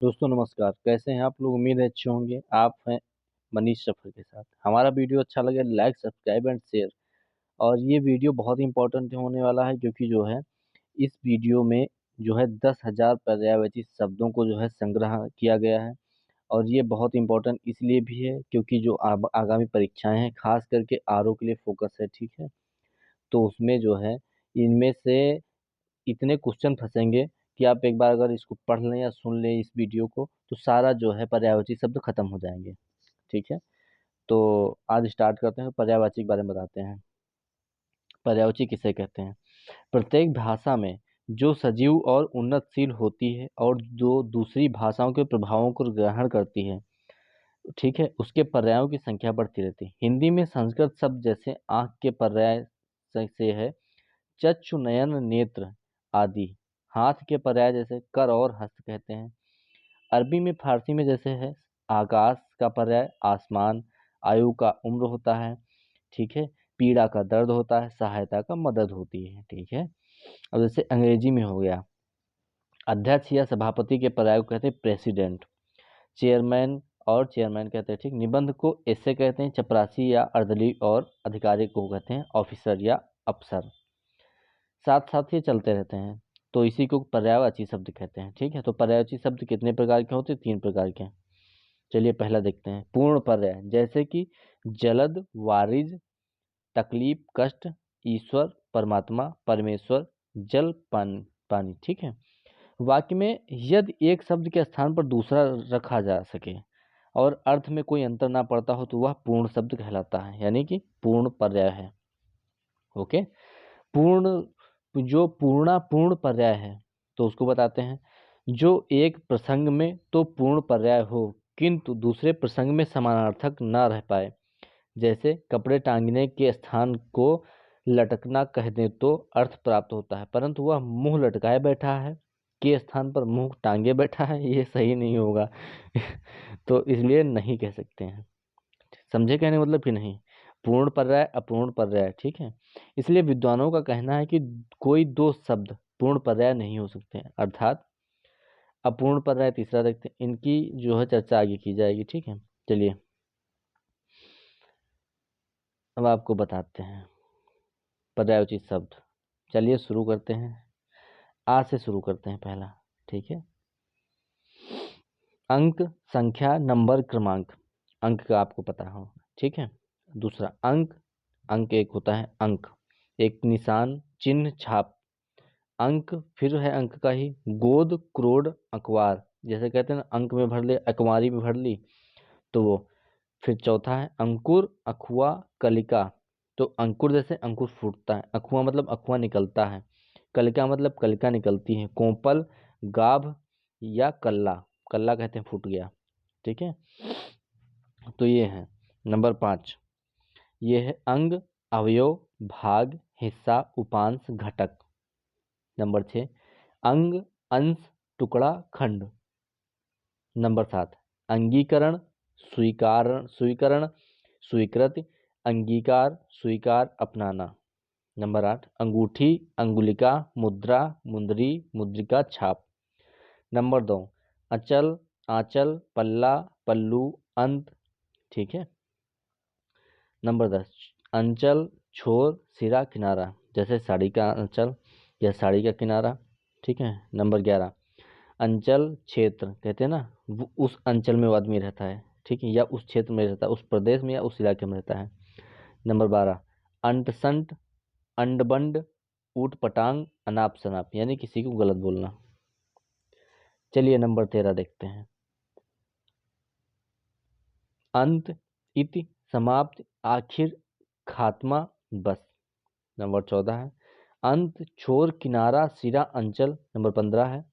दोस्तों नमस्कार। कैसे हैं आप लोग? उम्मीद है अच्छे होंगे। आप हैं मनीष सफर के साथ। हमारा वीडियो अच्छा लगे लाइक सब्सक्राइब एंड शेयर। और ये वीडियो बहुत ही इंपॉर्टेंट होने वाला है क्योंकि जो है इस वीडियो में जो है 10,000 पर्यायवाची शब्दों को जो है संग्रह किया गया है। और ये बहुत इंपॉर्टेंट इसलिए भी है क्योंकि जो आगामी परीक्षाएं हैं खास करके आरओ के लिए फोकस है, ठीक है। तो उसमें जो है इनमें से इतने क्वेश्चन फंसेंगे कि आप एक बार अगर इसको पढ़ लें या सुन लें इस वीडियो को तो सारा जो है पर्यायवाची शब्द खत्म हो जाएंगे, ठीक है। तो आज स्टार्ट करते हैं, पर्यायवाची के बारे में बताते हैं। पर्यायवाची किसे कहते हैं? प्रत्येक भाषा में जो सजीव और उन्नतशील होती है और जो दूसरी भाषाओं के प्रभावों को ग्रहण करती है, ठीक है, उसके पर्यायों की संख्या बढ़ती रहती है। हिंदी में संस्कृत शब्द जैसे आंख के पर्याय से है चक्षु नयन नेत्र आदि। हाथ के पर्याय जैसे कर और हस्त कहते हैं। अरबी में फारसी में जैसे है आकाश का पर्याय आसमान, आयु का उम्र होता है, ठीक है। पीड़ा का दर्द होता है, सहायता का मदद होती है, ठीक है। अब जैसे अंग्रेजी में हो गया अध्यक्ष या सभापति के पर्याय को कहते हैं प्रेसिडेंट। चेयरमैन और चेयरमैन कहते हैं, ठीक। निबंध को ऐसे कहते हैं। चपरासी या अर्दली और अधिकारी को कहते हैं ऑफिसर या अफसर। साथ साथ ये चलते रहते हैं तो इसी को पर्यायवाची शब्द कहते हैं, ठीक है। तो पर्यायवाची शब्द कितने प्रकार के होते हैं? 3 प्रकार के हैं। चलिए पहला देखते हैं। पूर्ण पर्याय जैसे कि जलद, वारिज, तकलीफ, कष्ट, ईश्वर, परमात्मा, परमेश्वर, जल, पानी पानी, ठीक है। वाक्य में यदि एक शब्द के स्थान पर दूसरा रखा जा सके और अर्थ में कोई अंतर ना पड़ता हो तो वह पूर्ण शब्द कहलाता है, यानी कि पूर्ण पर्याय है। ओके। पूर्ण जो पूर्ण पर्याय है तो उसको बताते हैं। जो एक प्रसंग में तो पूर्ण पर्याय हो किंतु दूसरे प्रसंग में समानार्थक न रह पाए। जैसे कपड़े टांगने के स्थान को लटकना कह दें तो अर्थ प्राप्त होता है, परंतु वह मुंह लटकाए बैठा है के स्थान पर मुंह टांगे बैठा है, ये सही नहीं होगा। तो इसलिए नहीं कह सकते हैं। समझे कहने मतलब कि नहीं? पूर्ण पर्याय अपूर्ण पर्याय, ठीक है। इसलिए विद्वानों का कहना है कि कोई दो शब्द पूर्ण पर्याय नहीं हो सकते हैं, अर्थात अपूर्ण पर्याय तीसरा देखते हैं। इनकी जो है चर्चा आगे की जाएगी, ठीक है। चलिए अब आपको बताते हैं पर्यायवाची शब्द। चलिए शुरू करते हैं। आ से शुरू करते हैं पहला, ठीक है। अंक, संख्या, नंबर, क्रमांक। अंक का आपको पता हो, ठीक है। दूसरा अंक, अंक एक होता है अंक, एक निशान, चिन्ह, छाप। अंक फिर है अंक का ही गोद, क्रोड, अखबार। जैसे कहते हैं ना अंक में भर ले, अखबारी में भर ली, तो वो। फिर चौथा है अंकुर, अखुआ, कलिका। तो अंकुर जैसे अंकुर फूटता है, अखुआ मतलब अखुआ निकलता है, कलिका मतलब कलिका निकलती है। कोंपल, गाभ या कल्ला। कल्ला कहते हैं फूट गया, ठीक है। तो ये है नंबर 5। ये है अंग, अवयव, भाग, हिस्सा, उपांश, घटक। नंबर 6 अंग, अंश, टुकड़ा, खंड। नंबर 7 अंगीकरण, स्वीकरण, स्वीकृति, अंगीकार, स्वीकार, अपनाना। नंबर 8 अंगूठी, अंगुलिका, मुद्रा, मुंदरी, मुद्रिका, छाप। नंबर 2 अचल, आंचल, पल्ला, पल्लू, अंत, ठीक है। नंबर 10 अंचल, छोर, सिरा, किनारा। जैसे साड़ी का अंचल या साड़ी का किनारा, ठीक है। नंबर 11 अंचल क्षेत्र, कहते हैं ना वो उस अंचल में वो आदमी रहता है, ठीक है, या उस क्षेत्र में रहता है, उस प्रदेश में या उस इलाके में रहता है। नंबर 12 अंट संट, अंडबंड, ऊट पटांग, अनाप शनाप, यानी किसी को गलत बोलना। चलिए नंबर 13 देखते हैं। अंत, इति, समाप्त, आखिर, खात्मा, बस। नंबर 14 है अंत, छोर, किनारा, सिरा, अंचल। नंबर 15 है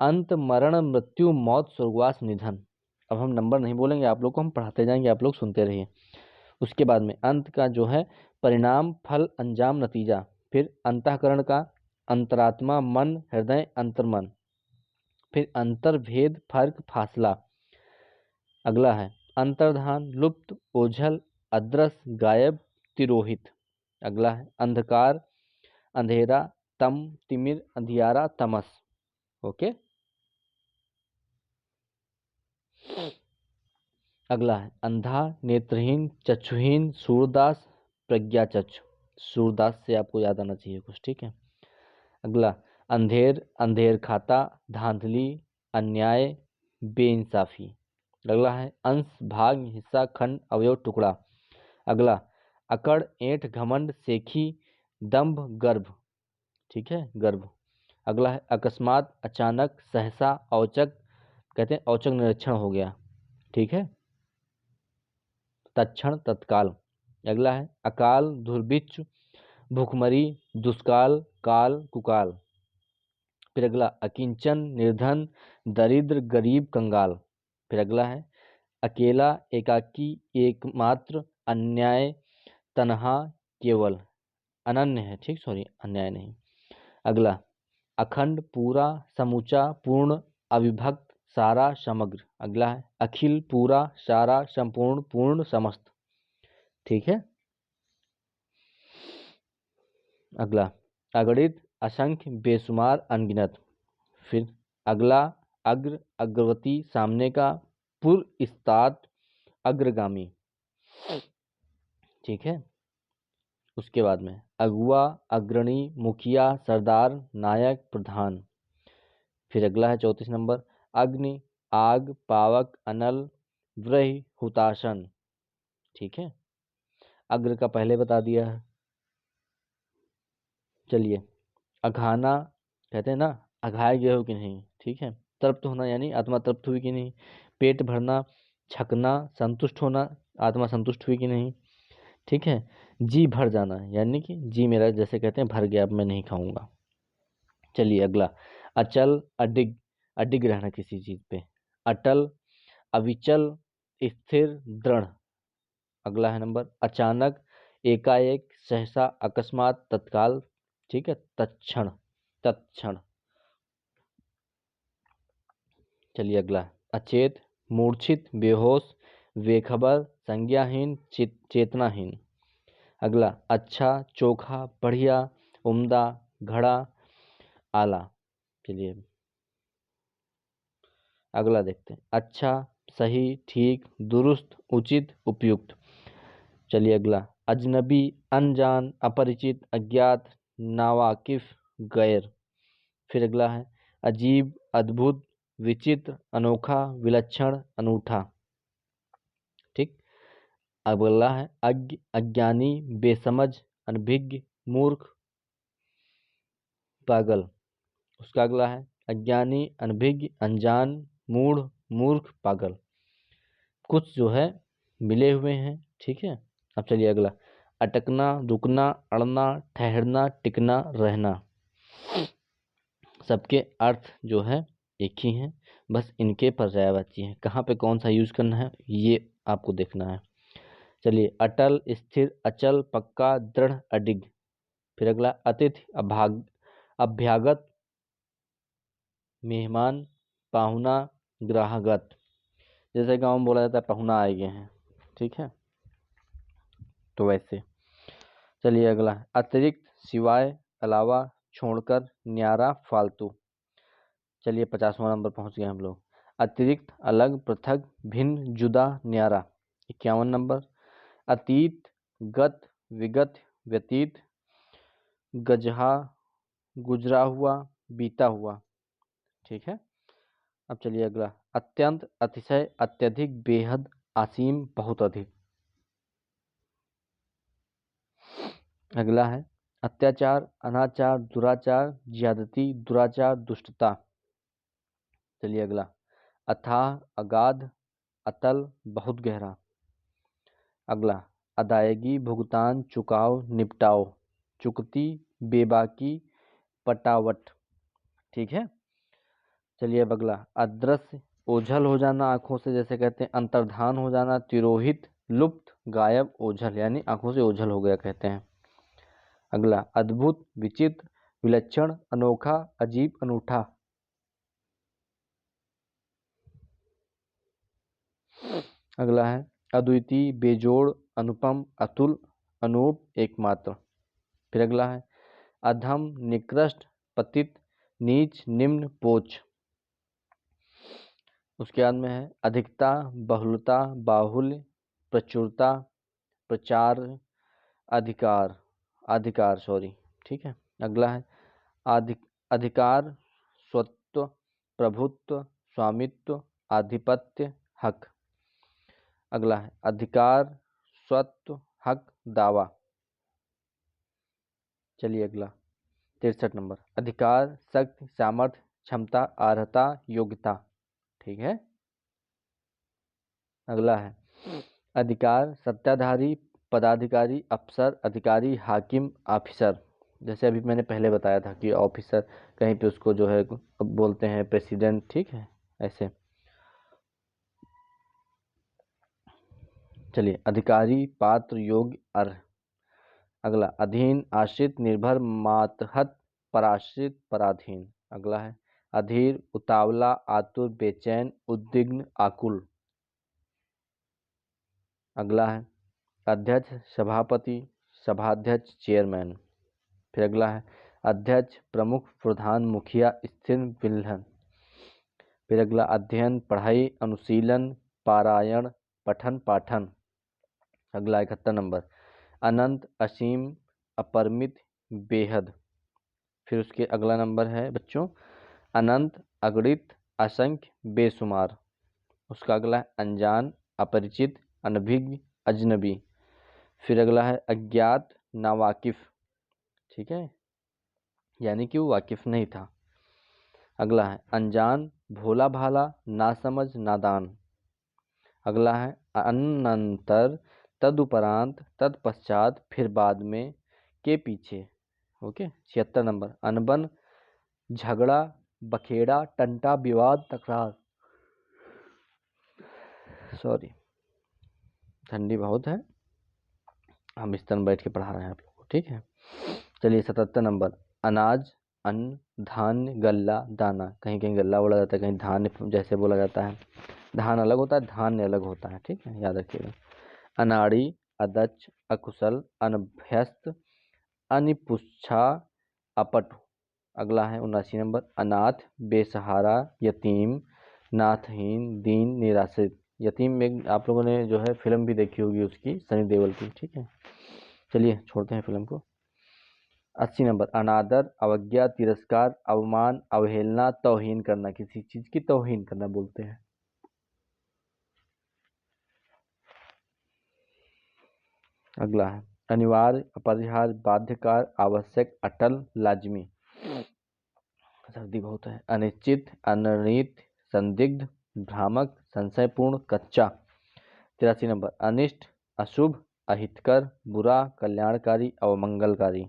अंत, मरण, मृत्यु, मौत, स्वर्गवास, निधन। अब हम नंबर नहीं बोलेंगे, आप लोग को हम पढ़ाते जाएंगे, आप लोग सुनते रहिए। उसके बाद में अंत का जो है परिणाम, फल, अंजाम, नतीजा। फिर अंतःकरण का अंतरात्मा, मन, हृदय, अंतर्मन। फिर अंतर, भेद, फर्क, फासला। अगला है अंतर्धान, लुप्त, ओझल, अदृश्य, गायब, तिरोहित। अगला है अंधकार, अंधेरा, तम, तिमिर, अंधियारा, तमस। ओके। अगला है अंधा, नेत्रहीन, चक्षुहीन, सूरदास, प्रज्ञाचक्षु। सूरदास से आपको याद आना चाहिए कुछ, ठीक है। अगला अंधेर, अंधेर खाता, धांधली, अन्याय, बेइंसाफी। अगला है अंश, भाग, हिस्सा, खंड, अवयव, टुकड़ा। अगला अकड़, ऐंठ, घमंड, सेखी, दंभ, गर्भ, ठीक है, गर्भ। अगला है अकस्मात, अचानक, सहसा, औचक, कहते हैं औचक निरीक्षण हो गया, ठीक है, तत्क्षण, तत्काल। अगला है अकाल, दुर्भिक्ष, भूखमरी, दुष्काल, काल, कुकाल। फिर अगला अकिंचन, निर्धन, दरिद्र, गरीब, कंगाल। फिर अगला है अकेला, एकाकी, एकमात्र, अन्याय, तन्हा, केवल, अनन्य है, ठीक, सॉरी अन्याय नहीं। अगला अखंड, पूरा, समूचा, पूर्ण, अविभक्त, सारा, समग्र। अगला है अखिल, पूरा, सारा, संपूर्ण, पूर्ण, समस्त, ठीक है। अगला अगणित, असंख्य, बेशुमार, अनगिनत। फिर अगला अग्र, अग्रवर्ती, सामने का, पूर्व, इस्तात, अग्रगामी, ठीक है। उसके बाद में अगुआ, अग्रणी, मुखिया, सरदार, नायक, प्रधान। फिर अगला है 34 नंबर अग्नि, आग, पावक, अनल, व्रहि, हुताशन, ठीक है। अग्र का पहले बता दिया है। चलिए अघाना, कहते हैं ना अघाए गए हो कि नहीं, ठीक है। तृप्त होना यानी आत्मा तृप्त हुई कि नहीं। पेट भरना, छकना, संतुष्ट होना, आत्मा संतुष्ट हुई कि नहीं, ठीक है। जी भर जाना यानी कि जी मेरा जैसे कहते हैं भर गया, अब मैं नहीं खाऊंगा। चलिए अगला अचल, अडिग, अडिग रहना किसी चीज पे, अटल, अविचल, स्थिर, दृढ़। अगला है नंबर अचानक, एकाएक, सहसा, अकस्मात, तत्काल, ठीक है, तत्क्षण, तत्क्षण। चलिए अगला अचेत, मूर्छित, बेहोश, बेखबर, संज्ञाहीन, चेतनाहीन। अगला अच्छा, चोखा, बढ़िया, उम्दा, घड़ा, आला। चलिए अगला देखते हैं अच्छा, सही, ठीक, दुरुस्त, उचित, उपयुक्त। चलिए अगला अजनबी, अनजान, अपरिचित, अज्ञात, नावाकिफ, गैर। फिर अगला है अजीब, अद्भुत, विचित्र, अनोखा, विलक्षण, अनूठा, ठीक। अब अगला है अज्ञ, अज्ञानी, बेसमझ, अनभिज्ञ, मूर्ख, पागल। उसका अगला है अज्ञानी, अनभिज्ञ, अनजान, मूढ़, मूर्ख, पागल। कुछ जो है मिले हुए हैं, ठीक है। अब चलिए अगला अटकना, रुकना, अड़ना, ठहरना, टिकना, रहना। सबके अर्थ जो है एक ही हैं, बस इनके पर्यायवाची हैं। कहाँ पे कौन सा यूज करना है ये आपको देखना है। चलिए अटल, स्थिर, अचल, पक्का, दृढ़, अडिग। फिर अगला अतिथि, अभ्यागत, मेहमान, पाहुना, ग्राहगत। जैसे गाँव में बोला जाता है पहुना आए गए हैं, ठीक है, तो वैसे। चलिए अगला अतिरिक्त, सिवाय, अलावा, छोड़कर, न्यारा, फालतू। चलिए 50वां नंबर पहुंच गए हम लोग। अतिरिक्त, अलग, पृथक, भिन्न, जुदा, न्यारा। 51 नंबर अतीत, गत, विगत, व्यतीत, गजहा, गुजरा हुआ, बीता हुआ, ठीक है। अब चलिए अगला अत्यंत, अतिशय, अत्यधिक, बेहद, असीम, बहुत अधिक। अगला है अत्याचार, अनाचार, दुराचार, ज्यादती, दुराचार, दुष्टता। चलिए अगला अथाह, अगाध, अतल, बहुत गहरा। अगला अदायगी, भुगतान, चुकाव, निपटाओ, चुकती, बेबाकी, पटावट, ठीक है। चलिए अब अगला अदृश्य, ओझल हो जाना आंखों से, जैसे कहते हैं अंतर्धान हो जाना, तिरोहित, लुप्त, गायब, ओझल यानी आंखों से ओझल हो गया कहते हैं। अगला अद्भुत, विचित्र, विलक्षण, अनोखा, अजीब, अनूठा। अगला है अद्वितीय, बेजोड़, अनुपम, अतुल, अनूप, एकमात्र। फिर अगला है अधम, निकृष्ट, पतित, नीच, निम्न, पोच। उसके बाद में है अधिकता, बहुलता, बाहुल्य, प्रचुरता, प्रचार, अधिकार, अधिकार सॉरी, ठीक है। अगला है अधिकार, स्वत्व, प्रभुत्व, स्वामित्व, आधिपत्य, हक। अगला है अधिकार, स्वत्व, हक, दावा। चलिए अगला 63 नंबर, अधिकार, शक्ति, सामर्थ्य, क्षमता, अर्हता, योग्यता, ठीक है। अगला है अधिकार, सत्ताधारी, पदाधिकारी, अफसर, अधिकारी, हाकिम, ऑफिसर। जैसे अभी मैंने पहले बताया था कि ऑफिसर कहीं पे उसको जो है बोलते हैं प्रेसिडेंट, ठीक है, ऐसे। चलिए अधिकारी, पात्र, योग्य, अर्ह। अगला अधीन, आश्रित, निर्भर, मातहत, पराश्रित, पराधीन। अगला है अधीर, उतावला, आतुर, बेचैन, उद्विग्न, आकुल। अगला है अध्यक्ष, सभापति, सभाध्यक्ष, चेयरमैन। फिर अगला है अध्यक्ष, प्रमुख, प्रधान, मुखिया, स्थिर, विल्हन। फिर अगला अध्ययन, पढ़ाई, अनुशीलन, पारायण, पठन, पाठन। अगला 71 नंबर अनंत, असीम, अपरिमित, बेहद। फिर उसके अगला नंबर है बच्चों अनंत, अगणित, असंख्य, बेशुमार। उसका अगला है अनजान, अपरिचित, अनभिज्ञ, अजनबी। फिर अगला है अज्ञात, नावाकिफ, ठीक है, यानी कि वो वाकिफ नहीं था। अगला है अनजान, भोला भाला, नासमझ, नादान। अगला है अनंतर, तदुपरांत, तत्पश्चात, फिर बाद में, के पीछे। ओके 76 नंबर अनबन, झगड़ा, बखेड़ा, टंटा, विवाद, तकरार। सॉरी ठंडी बहुत है, हम इस तरह बैठ के पढ़ा रहे हैं आप लोग को, ठीक है। चलिए 77 नंबर अनाज, अन्न, धान्य, गल्ला, दाना। कहीं कहीं गल्ला बोला जाता है, कहीं धान्य जैसे बोला जाता है। धान अलग होता है, धान्य अलग होता है, ठीक है, याद रखिएगा। अनाड़ी, अदक्ष, अकुशल, अनभ्यस्त, अनिपुच्छा, अपटु। अगला है 79 नंबर अनाथ, बेसहारा, यतीम, नाथहीन, दीन, निराश्रित। यतीम में आप लोगों ने जो है फिल्म भी देखी होगी उसकी, सनी देओल की, ठीक है। चलिए छोड़ते हैं फिल्म को। 80 नंबर अनादर, अवज्ञा, तिरस्कार, अवमान, अवहेलना, तौहीन करना, किसी चीज की तौहीन करना बोलते हैं। अगला है अनिवार्य, अपरिहार्य, बाध्यकार, आवश्यक, अटल, लाजमी। सर्दी बहुत है। अनिश्चित, अनिर्णित, संदिग्ध, भ्रामक, संशयपूर्ण, कच्चा। 83 नंबर अनिष्ट, अशुभ, अहितकर, बुरा, कल्याणकारी, अवमंगलकारी।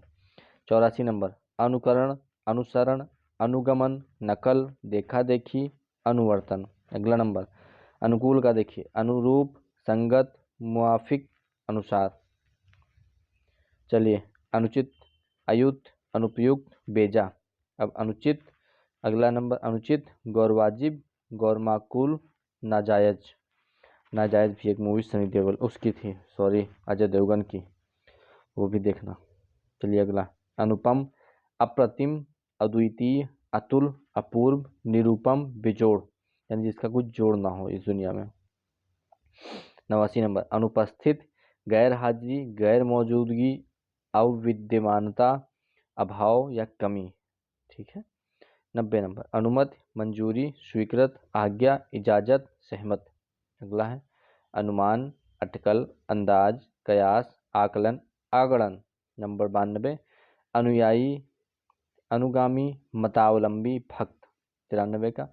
84 नंबर अनुकरण, अनुसरण, अनुगमन, नकल, देखा देखी, अनुवर्तन। अगला नंबर अनुकूल का देखिए अनुरूप, संगत, मुआफिक, अनुसार। चलिए अनुचित, अयुक्त, अनुपयुक्त, बेजा। अब अनुचित, अगला नंबर अनुचित, गौरवाजिब, गौरमाकुल, नाजायज। नाजायज भी एक मूवी सनी देओल उसकी थी, सॉरी अजय देवगन की, वो भी देखना। चलिए अगला अनुपम, अप्रतिम, अद्वितीय, अतुल, अपूर्व, निरूपम, बेजोड़, यानी जिसका कुछ जोड़ ना हो इस दुनिया में। 89 नंबर अनुपस्थित, गैर हाजिरी, गैर मौजूदगी, अविद्यमानता, अभाव या कमी, ठीक है। 90 नंबर अनुमति, मंजूरी, स्वीकृत, आज्ञा, इजाजत, सहमत। अगला है अनुमान, अटकल, अंदाज, कयास, आकलन, आगणन। नंबर 92 अनुयायी, अनुगामी, मतावलंबी, भक्त। 93 का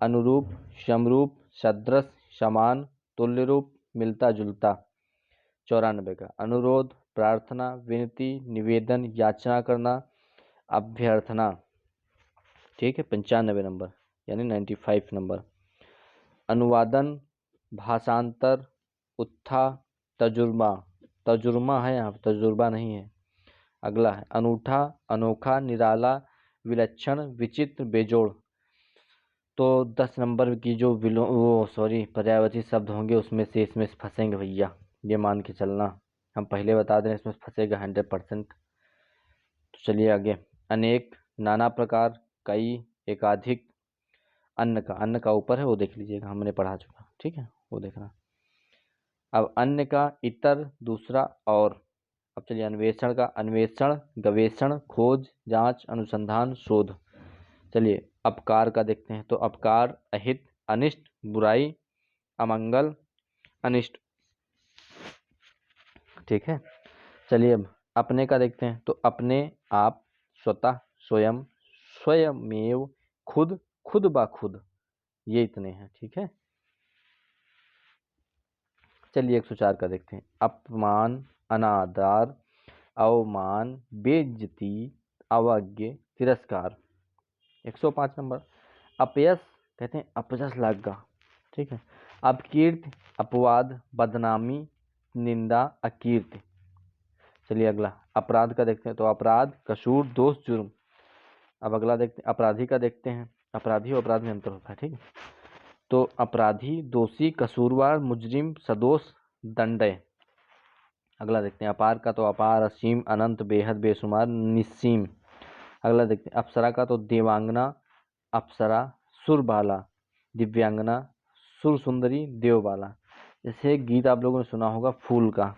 अनुरूप, समरूप, सदृश, समान, तुल्य रूप, मिलता जुलता। 94 का अनुरोध, प्रार्थना, विनती, निवेदन, याचना करना, अभ्यर्थना, ठीक है। 95 नंबर यानी 95 नंबर अनुवादन, भाषांतर, उत्था, तजुर्बा। तजुर्मा है यहाँ, तजुर्बा नहीं है। अगला है अनूठा, अनोखा, निराला, विलक्षण, विचित्र, बेजोड़। तो 10 नंबर की जो वो सॉरी पर्यायवाची शब्द होंगे उसमें से इसमें फंसेंगे भैया, ये मान के चलना। हम पहले बता दें इसमें फंसेगा 100%। तो चलिए आगे अनेक, नाना प्रकार, कई, एकाधिक, अन्न का ऊपर है, वो देख लीजिएगा, हमने पढ़ा चुका, ठीक है, वो देखना। अब अन्य का इतर, दूसरा, और। अब चलिए अन्वेषण का, अन्वेषण, गवेषण, खोज, जांच, अनुसंधान, शोध। चलिए अपकार का देखते हैं, तो अपकार अहित, अनिष्ट, बुराई, अमंगल, अनिष्ट, ठीक है। चलिए अब अपने का देखते हैं, तो अपने, आप, स्वतः, स्वयं, स्वयमेव, खुद, खुद ब खुद, ये इतने हैं, ठीक है। चलिए 104 का देखते हैं, अपमान, अनादर, अवमान, बेइज्जती, अवज्ञा, तिरस्कार। 105 नंबर, अपयश, कहते हैं अपयश लग गया, ठीक है। अपकीर्ति, अपवाद, बदनामी, निंदा, अकीर्ति। चलिए अगला अपराध का देखते हैं, तो अपराध, कसूर, दोष, जुर्म। अब अगला देखते हैं अपराधी का देखते हैं, अपराधी और अपराध में अंतर होता है, ठीक है। तो अपराधी, दोषी, कसूरवार, मुजरिम, सदोष, दंडय। अगला देखते हैं अपार का, तो अपार, असीम, अनंत, बेहद, बेशुमार, निस्सीम। अगला देखते हैं अप्सरा का, तो देवांगना, अप्सरा, सुरबाला, दिव्यांगना, सुर सुंदरी, देवबाला। जैसे गीत आप लोगों ने सुना होगा फूल का,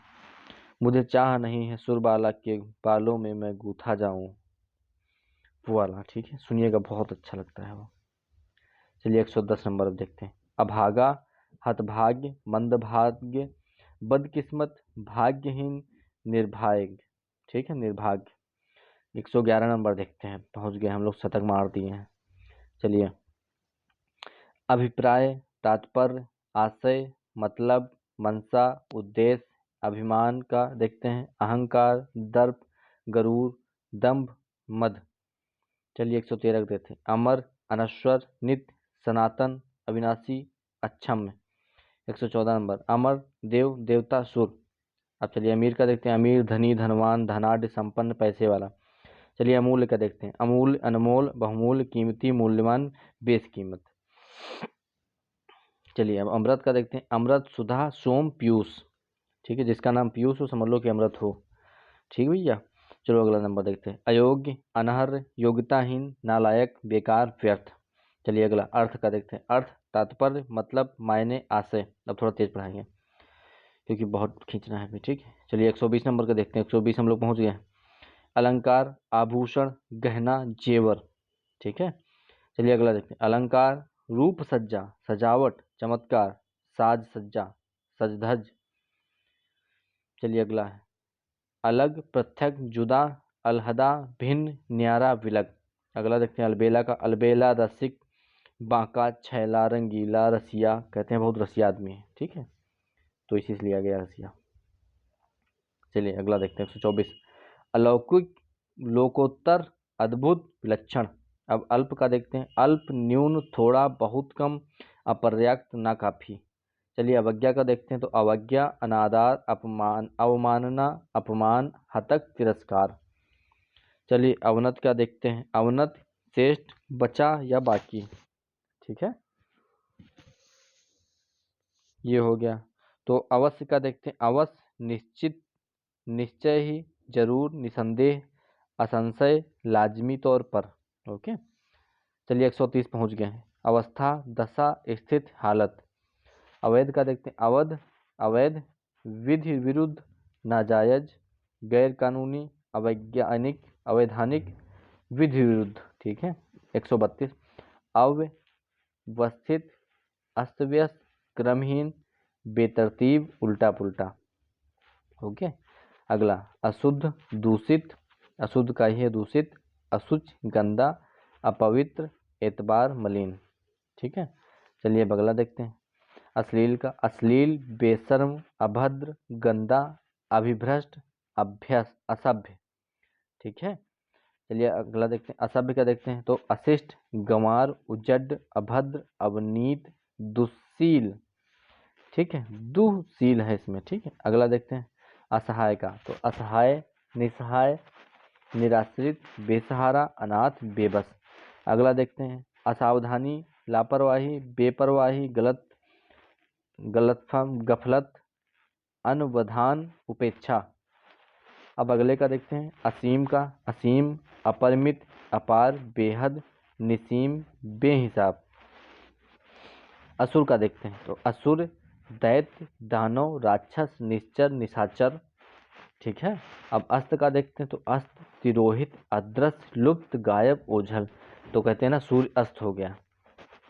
मुझे चाह नहीं है सुरबाला के बालों में मैं गूथा जाऊं, वो वाला, ठीक है, सुनिएगा, बहुत अच्छा लगता है वो। चलिए 110 नंबर अब देखते हैं, अभागा, हतभाग्य, मंदभाग्य, बदकिस्मत, भाग्यहीन, निर्भाग्य, ठीक है, निर्भाग्य। 111 नंबर देखते हैं, पहुंच गए हम लोग, शतक मार दिए हैं। चलिए अभिप्राय, तात्पर्य, आशय, मतलब, मंशा, उद्देश्य। अभिमान का देखते हैं, अहंकार, दर्प, गरूर, दंभ, मद। चलिए 113 देते हैं, अमर, अनश्वर, नित्य, सनातन, अविनाशी, अक्षम्य। 114 नंबर, अमर, देव, देवता, सुर। अब चलिए अमीर का देखते हैं, अमीर, धनी, धनवान, धनाढ़, संपन्न, पैसे वाला। चलिए अमूल्य का देखते हैं, अमूल्य, अनमोल, बहुमूल्य, कीमती, मूल्यवान, बेशकीमत। चलिए अब अमृत का देखते हैं, अमृत, सुधा, सोम, पीयूष, ठीक है, जिसका नाम पीयूष हो समझ लो कि अमृत हो, ठीक भैया। चलो अगला नंबर देखते हैं, अयोग्य, अनर्ह, योग्यताहीन, नालायक, बेकार, व्यर्थ। चलिए अगला अर्थ का देखते हैं, अर्थ, तात्पर्य, मतलब, मायने, आशय। अब थोड़ा तेज पढ़ाएंगे क्योंकि बहुत खींचना है, ठीक है। चलिए 120 नंबर का देखते हैं, 120 हम लोग पहुंच गए। अलंकार, आभूषण, गहना, जेवर, ठीक है। चलिए अगला देखते हैं, अलंकार, रूप सज्जा, सजावट, चमत्कार, साज सज्जा, सजधज। चलिए अगला है अलग, पृथक, जुदा, अलहदा, भिन्न, न्यारा, विलग। अगला देखते हैं अलबेला का, अलबेला, रसिक, बांका, छैला, रंगीला, रसिया, कहते हैं बहुत रसिया आदमी है, ठीक है, तो इसी से लिया गया रसिया। चलिए अगला देखते हैं 124, अलौकिक, लोकोत्तर, अद्भुत, विलक्षण। अब अल्प का देखते हैं, अल्प, न्यून, थोड़ा, बहुत कम, अपर्याप्त, ना काफी। चलिए अवज्ञा का देखते हैं, तो अवज्ञा, अनादर, अपमान, अवमानना, अपमान, हतक, तिरस्कार। चलिए अवनत का देखते हैं, अवनत, श्रेष्ठ, बचा या बाकी, ठीक है, ये हो गया। तो अवश्य का देखते हैं, अवश्य, निश्चित, निश्चय ही, जरूर, निसंदेह, असंशय, लाजमी तौर पर, ओके। चलिए 130 पहुंच गए हैं, अवस्था, दशा, स्थित, हालत। अवैध का देखते हैं, अवध, अवैध, विधि विरुद्ध, नाजायज, गैर कानूनी, अवैज्ञानिक, अवैधानिक, विधि विरुद्ध, ठीक है। 132 अव्यवस्थित, अस्त व्यस्त, क्रमहीन, बेतरतीब, उल्टा पुल्टा, ओके। अगला अशुद्ध, दूषित, अशुद्ध का ही है दूषित, अशुच, गंदा, अपवित्र, एतबार, मलिन, ठीक है। चलिए अगला देखते हैं, अश्लील का, अश्लील, बेशर्म, अभद्र, गंदा, अभिभ्रष्ट, अभ्यस, असभ्य, ठीक है। चलिए अगला देखते हैं, असभ्य का देखते हैं, तो अशिष्ट, गंवार, उजड, अभद्र, अवनीत, दुस्सील, ठीक है, दुशील है इसमें, ठीक है। अगला देखते हैं असहाय का, तो असहाय, निसहाय, निराश्रित, बेसहारा, अनाथ, बेबस। अगला देखते हैं असावधानी, लापरवाही, बेपरवाही, गलतफहम, गफलत, अनवधान, उपेक्षा। अब अगले का देखते हैं असीम का, असीम, अपरिमित, अपार, बेहद, निसीम, बेहिसाब। असुर का देखते हैं तो असुर, दैत्य, दानव, राक्षस, निश्चर, निशाचर। ठीक है। अब अस्त का देखते हैं तो अस्त, तिरोहित, अदृश्य, लुप्त, गायब, ओझल। तो कहते हैं ना सूर्य अस्त हो गया,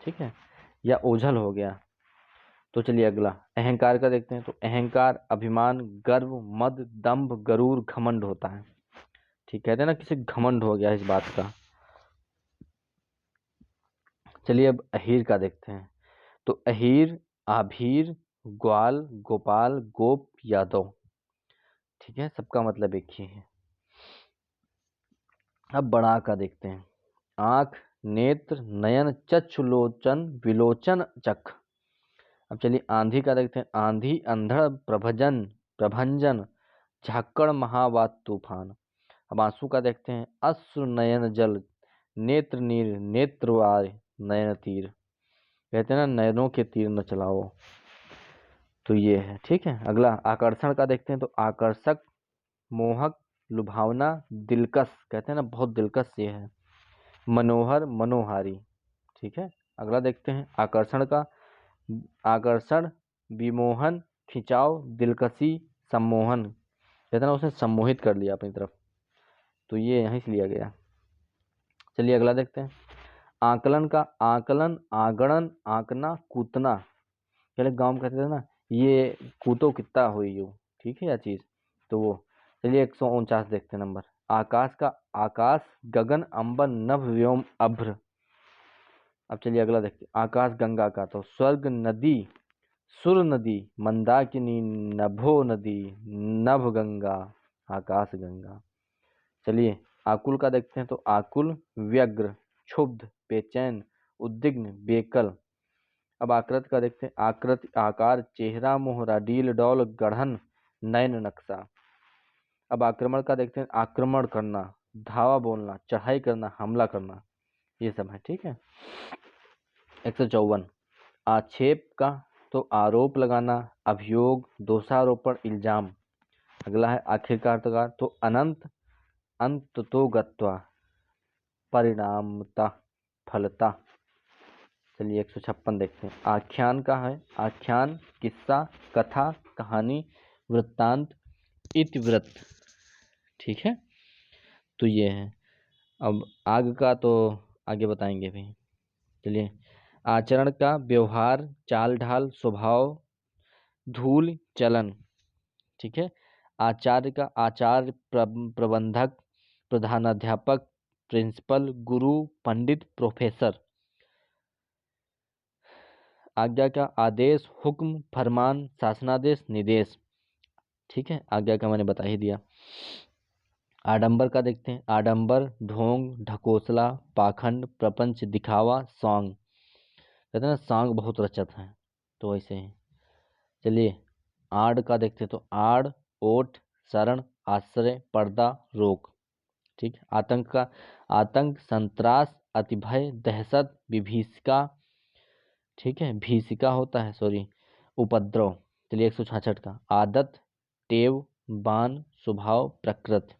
ठीक है, या ओझल हो गया। तो चलिए अगला अहंकार का देखते हैं तो अहंकार, अभिमान, गर्व, मद, दंभ, गरूर, घमंड होता है। ठीक, कहते हैं ना किसी घमंड हो गया इस बात का। चलिए अब अहीर का देखते हैं तो अहीर, आभीर, ग्वाल, गोपाल, गोप, यादव। ठीक है, सबका मतलब एक ही है। अब बड़ा का देखते हैं, आंख, नेत्र, नयन, चक्षु, लोचन, विलोचन, चख। अब चलिए आंधी का देखते हैं, आंधी, अंधड़, प्रभजन, प्रभंजन, झाकड़, महावात, तूफान। अब आंसू का देखते हैं, अश्रु, नयन जल, नेत्र नीर, नेत्रवार, नयन तीर। कहते हैं ना नयनों के तीर न चलाओ। तो ये है, ठीक है। अगला आकर्षण का देखते हैं तो आकर्षक, मोहक, लुभावना, दिलकश। कहते हैं ना बहुत दिलकश ये है। मनोहर, मनोहारी। ठीक है। अगला देखते हैं आकर्षण का, आकर्षण, विमोहन, खिंचाव, दिलकशी, सम्मोहन। कहते हैं ना उसने सम्मोहित कर लिया अपनी तरफ, तो ये यहीं से लिया गया। चलिए अगला देखते हैं आकलन का, आकलन, आगणन, आंकना, कूतना। पहले गांव में कहते थे ना ये कूतो कितना हुई यू, ठीक है, या चीज, तो वो। चलिए 149 देखते हैं नंबर। आकाश का, आकाश, गगन, अंबर, नभ, व्योम, अभ्र। अब चलिए अगला देखते हैं आकाश गंगा का तो स्वर्ग, नदी, सुर नदी, मंदाकिनी, नभो नदी, नभ गंगा, आकाश गंगा। चलिए आकुल का देखते हैं तो आकुल, व्यग्र, क्षुब्ध, बेचैन, उद्विग्न, बेकल। अब आकृत का देखते हैं आकृति, आकार, चेहरा, मोहरा, डील, डौल, गढ़न, नयन, नक्शा। अब आक्रमण का देखते हैं आक्रमण करना, धावा बोलना, चढ़ाई करना, हमला करना, ये सब है। ठीक है। 154 आक्षेप का तो आरोप लगाना, अभियोग, दोषारोपण, इल्जाम। अगला है आखिरकार तो अनंत, अंत तो गत्वा, परिणामता, फलता। चलिए 156 देखते हैं आख्यान का है, आख्यान, किस्सा, कथा, कहानी, वृत्तांत, इतिवृत्त। ठीक है, तो ये है। अब आग का तो आगे बताएंगे भी। चलिए आचरण का व्यवहार, चाल ढाल, स्वभाव, धूल, चलन। ठीक है। आचार्य का आचार्य, प्रबंधक, प्रधानाध्यापक, प्रिंसिपल, गुरु, पंडित, प्रोफेसर। आज्ञा का आदेश, हुक्म, फरमान, शासनादेश, निर्देश। ठीक है, आज्ञा का मैंने बता ही दिया। आडंबर का देखते हैं आडंबर, ढोंग, ढकोसला, पाखंड, प्रपंच, दिखावा, सॉन्ग। कहते हैं ना सॉन्ग बहुत रचत है, तो ऐसे ही। चलिए आड़ का देखते हैं तो आड़, ओट, शरण, आश्रय, पर्दा, रोक। ठीक है। आतंक का आतंक, संत्रास, अतिभय, दहशत, विभीषिका। ठीक है, भीषिका होता है, सॉरी, उपद्रव। चलिए 166 का आदत, टेव, बान, स्वभाव, प्रकृति।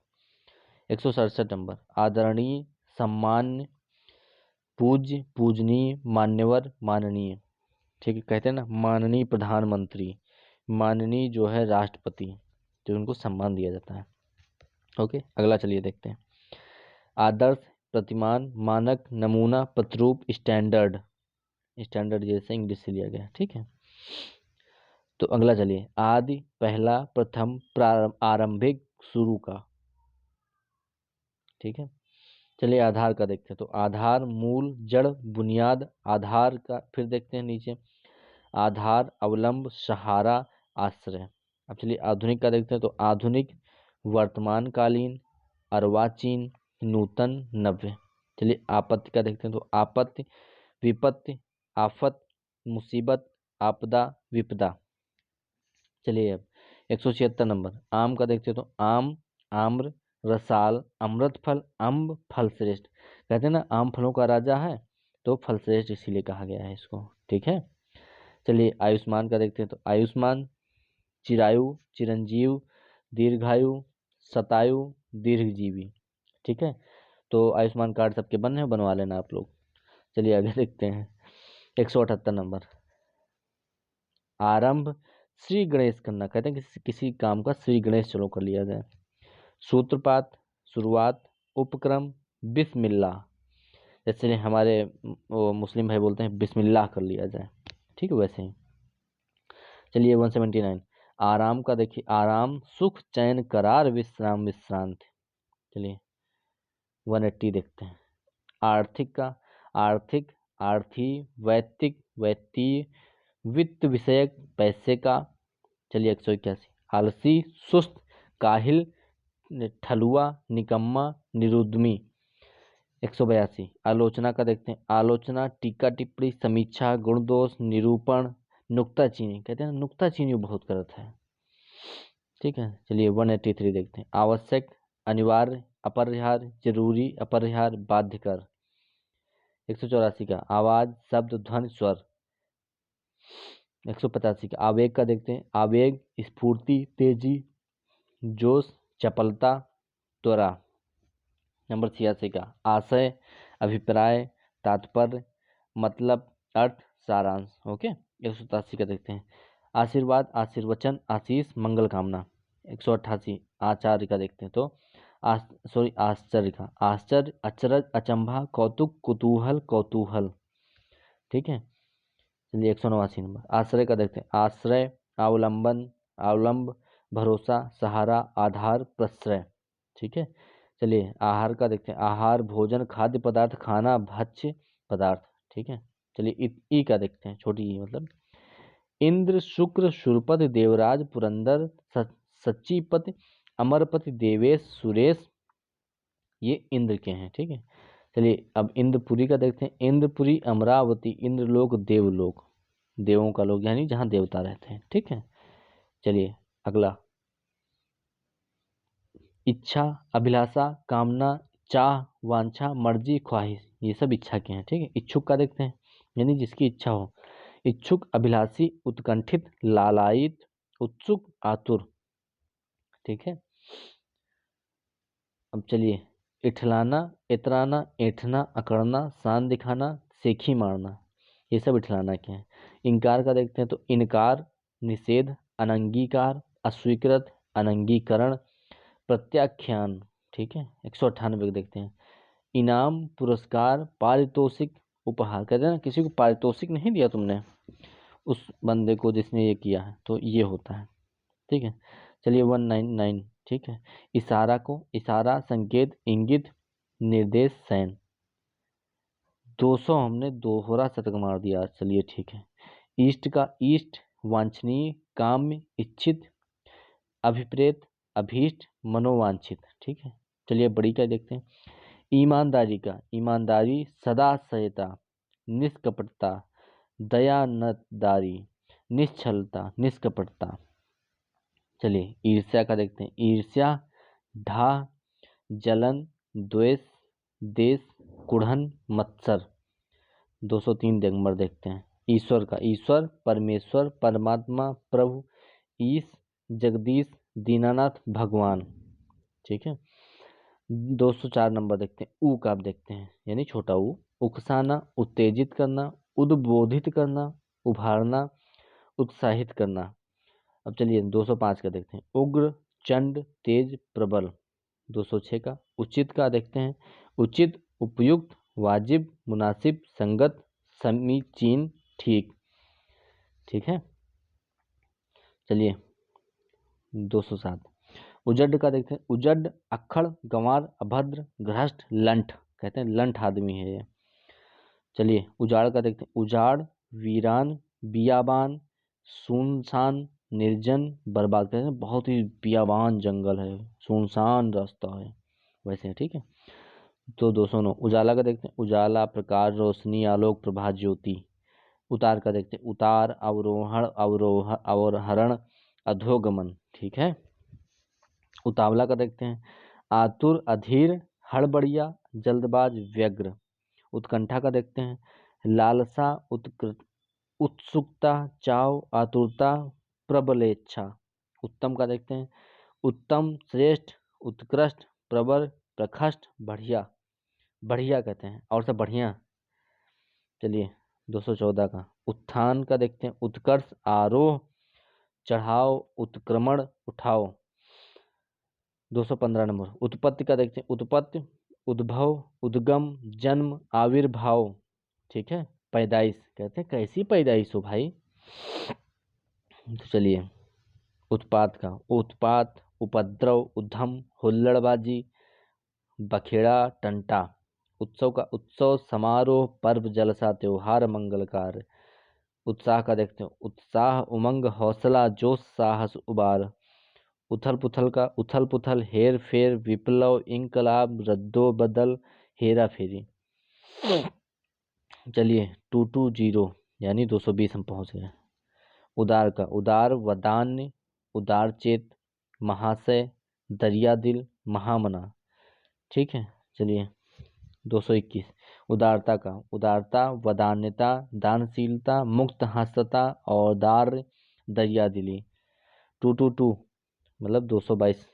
167 नंबर आदरणीय, सम्मान्य, पूज्य, पूजनीय, मान्यवर, माननीय। ठीक है, कहते हैं ना माननीय प्रधानमंत्री, माननीय जो है राष्ट्रपति, जो उनको सम्मान दिया जाता है। ओके, अगला चलिए देखते हैं आदर्श, प्रतिमान, मानक, नमूना, प्रतिरूप, स्टैंडर्ड। स्टैंडर्ड जैसे इंग्लिश से लिया गया। ठीक है। तो अगला चलिए आदि, पहला, प्रथम, प्रारंभ, आरंभिक, शुरू का। ठीक है। चलिए आधार का देखते हैं तो आधार, मूल, जड़, बुनियाद। आधार का फिर देखते हैं नीचे आधार, अवलंब, सहारा, आश्रय। अब चलिए आधुनिक का देखते हैं तो आधुनिक, वर्तमानकालीन, अर्वाचीन, नूतन, नव्य। चलिए आपत्ति का देखते हैं तो आपत्ति, विपत्ति, आफत, मुसीबत, आपदा, विपदा। चलिए अब 176 नंबर आम का देखते हैं तो आम, आम्र, रसाल, अमृत फल, अम्ब, फल श्रेष्ठ। कहते हैं ना आम फलों का राजा है, तो फल श्रेष्ठ इसीलिए कहा गया है इसको। ठीक है। चलिए आयुष्मान का देखते हैं तो आयुष्मान, चिरायु, चिरंजीव, दीर्घायु, शतायु, दीर्घजीवी। ठीक है। तो आयुष्मान कार्ड सबके बने हैं, बनवा लेना आप लोग। चलिए आगे देखते हैं 178 नंबर आरंभ श्री गणेश करना, कहते हैं किसी काम का श्री गणेश चलो कर लिया जाए। सूत्रपात शुरुआत, उपक्रम बिस्मिल्लाह, जैसे हमारे वो मुस्लिम भाई बोलते हैं बिस्मिल्लाह कर लिया जाए, ठीक है वैसे ही। चलिए 179 आराम का देखिए, आराम सुख चैन करार विश्राम विश्रांत। चलिए 180 देखते हैं। आर्थिक का, आर्थिक आर्थी, वैत्तिक वैत्तीय, वित्त विषयक पैसे का। चलिए 181 आलसी सुस्त काहिल ठलुआ निकम्मा निरुद्मी। 182 आलोचना का देखते हैं, आलोचना टीका टिप्पणी समीक्षा गुण दोष निरूपण नुक्ताचीनी, कहते हैं नुक्ताचीनी बहुत करता है, ठीक है। चलिए 183 देखते हैं। आवश्यक अनिवार्य अपरिहार्य जरूरी अपरिहार्य बाध्यकर। 184 का आवाज शब्द ध्वनि स्वर। 185 का आवेग का देखते हैं, आवेग स्फूर्ति तेजी जोश चपलता त्वरा। नंबर 86 का आशय अभिप्राय तात्पर्य मतलब अर्थ सारांश। ओके 187 का देखते हैं। आशीर्वाद आशीर्वचन आशीष मंगल कामना। 188 आचार्य का देखते हैं, तो आश्चर्य का आश्चर्य अचरज अचंभा कौतुक कुतूहल कौतूहल, ठीक है। चलिए 189 नंबर आश्रय का देखते हैं, आश्रय अवलंबन अवलंब भरोसा सहारा आधार प्रश्रय, ठीक है। चलिए आहार का देखते हैं, आहार भोजन खाद्य पदार्थ खाना भक्ष्य पदार्थ, ठीक है। चलिए ई का देखते हैं, छोटी ई मतलब इंद्र शुक्र शूरपति देवराज पुरंदर सच्चीपति अमरपति देवेश सुरेश, ये इंद्र के हैं, ठीक है। चलिए अब इंद्रपुरी का देखते हैं, इंद्रपुरी अमरावती इंद्रलोक देवलोक, देवों का लोक यानी जहाँ देवता रहते हैं, ठीक है। चलिए अगला इच्छा अभिलाषा कामना चाह वांछा मर्जी ख्वाहिश, ये सब इच्छा के हैं, ठीक है। इच्छुक का देखते हैं, यानी जिसकी इच्छा हो, इच्छुक अभिलाषी उत्कंठित लालायित उत्सुक आतुर, ठीक है। अब चलिए इठलाना इतराना ऐठना अकड़ना शान दिखाना सेखी मारना, ये सब इठलाना के हैं। इनकार का देखते हैं, तो इनकार निषेध अनंगीकार अस्वीकृत अनंगीकरण प्रत्याख्यान, ठीक है। 198 देखते हैं। इनाम पुरस्कार पारितोषिक उपहार, कहते हैं ना किसी को पारितोषिक नहीं दिया तुमने उस बंदे को जिसने ये किया है, तो ये होता है, ठीक है। चलिए 199, ठीक है। इशारा को इशारा संकेत इंगित निर्देश सैन। 200 हमने दोहरा शतक मार दिया, चलिए ठीक है। ईष्ट का ईष्ट वांछनीय काम्य इच्छित अभिप्रेत अभीष्ट मनोवांछित, ठीक है। चलिए बड़ी का देखते हैं। ईमानदारी का ईमानदारी सदाशयता निष्कपटता दयानतदारी निश्चलता निष्कपटता। चलिए ईर्ष्या का देखते हैं, ईर्ष्या ढा जलन द्वेष देश कुढ़न मत्सर। 203 नंबर देखते हैं। ईश्वर का ईश्वर परमेश्वर परमात्मा प्रभु ईश जगदीश दीनानाथ भगवान, ठीक है। 204 नंबर देखते हैं। ऊ का आप देखते हैं, यानी छोटा ऊ उकसाना उत्तेजित करना उद्बोधित करना उभारना उत्साहित करना। अब चलिए 205 का देखते हैं। उग्र चंड तेज प्रबल। 206 का उचित का देखते हैं, उचित उपयुक्त वाजिब मुनासिब संगत समीचीन ठीक, ठीक है। चलिए 207 उजड का देखते हैं, उजड अक्खड़ गंवार अभद्र भ्रष्ट लंठ, कहते हैं लंठ आदमी है ये। चलिए उजाड़ का देखते हैं, उजाड़ वीरान बियाबान सुनसान निर्जन बर्बाद, कहते हैं बहुत ही बियाबान जंगल है सुनसान रास्ता है वैसे, ठीक है। तो 209 उजाला का देखते हैं, उजाला प्रकाश रोशनी आलोक प्रभा ज्योति। उतार का देखते हैं, उतार अवरोहण अवरोह अवरोहरण अधोगमन, ठीक है। उतावला का देखते हैं, आतुर अधीर हड़बड़िया जल्दबाज व्यग्र। उत्कंठा का देखते हैं, लालसा उत्सुकता चाव आतुरता प्रबलेच्छा। उत्तम का देखते हैं, उत्तम श्रेष्ठ उत्कृष्ट प्रबल प्रखष्ट बढ़िया, बढ़िया कहते हैं और सब बढ़िया। चलिए 214 का उत्थान का देखते हैं, उत्कर्ष, आरोह, चढ़ाव, उत्क्रमण, उठाव। 215 नंबर उत्पत्ति का देखते हैं, उत्पत्ति, उद्भव, उद्गम, जन्म, आविर्भाव। ठीक है, पैदाइश कहते हैं कैसी पैदाइश हो भाई। तो चलिए उत्पात का उत्पात, उपद्रव, उद्यम, हुल्लड़बाजी, बखेड़ा, टंटा। उत्सव का उत्सव, समारोह, पर्व, जलसा, त्योहार, मंगल कार्य। उत्साह का देखते हैं, उत्साह, उमंग, हौसला, जोश, साहस, उबार। उथल पुथल का उथल पुथल, हेर फेर, विप्लव, इंकलाब, रद्दो बदल, हेरा फेरी। चलिए 220 यानी 220 हम पहुंच गए। उदार का उदार, वदान्य, उदार चेत, महाशय, दरिया दिल, महामना। ठीक है, चलिए 221 उदारता का उदारता, वदान्यता, दानशीलता, मुक्त हस्तता और दार, दरिया दिली। 222 मतलब 222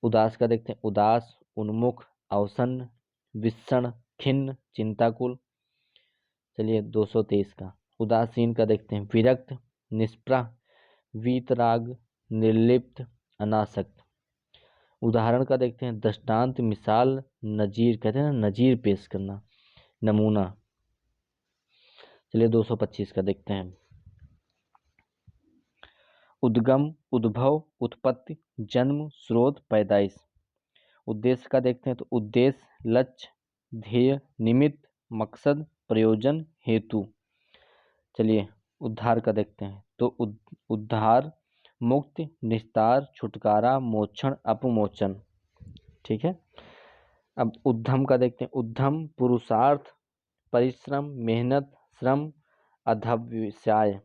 उदास का देखते हैं, उदास, उन्मुख, अवसन्न, विषण, खिन्न, चिंताकुल। चलिए 223 का उदासीन का देखते हैं, विरक्त, निष्प्रह, वीतराग, निर्लिप्त, अनासक्त। उदाहरण का देखते हैं, दृष्टांत, मिसाल, नजीर कहते हैं ना, नजीर पेश करना, नमूना। चलिए 225 का देखते हैं, उद्गम, उद्भव, उत्पत्ति, जन्म, स्रोत, पैदाइश। उद्देश्य का देखते हैं तो उद्देश्य, लक्ष्य, ध्येय, निमित्त, मकसद, प्रयोजन, हेतु। चलिए उद्धार का देखते हैं तो उद्धार, मुक्ति, निस्तार, छुटकारा, मोक्षण, अपमोचन। ठीक है, अब उद्यम का देखते हैं, उद्यम, पुरुषार्थ, परिश्रम, मेहनत, श्रम, अध्यवसाय।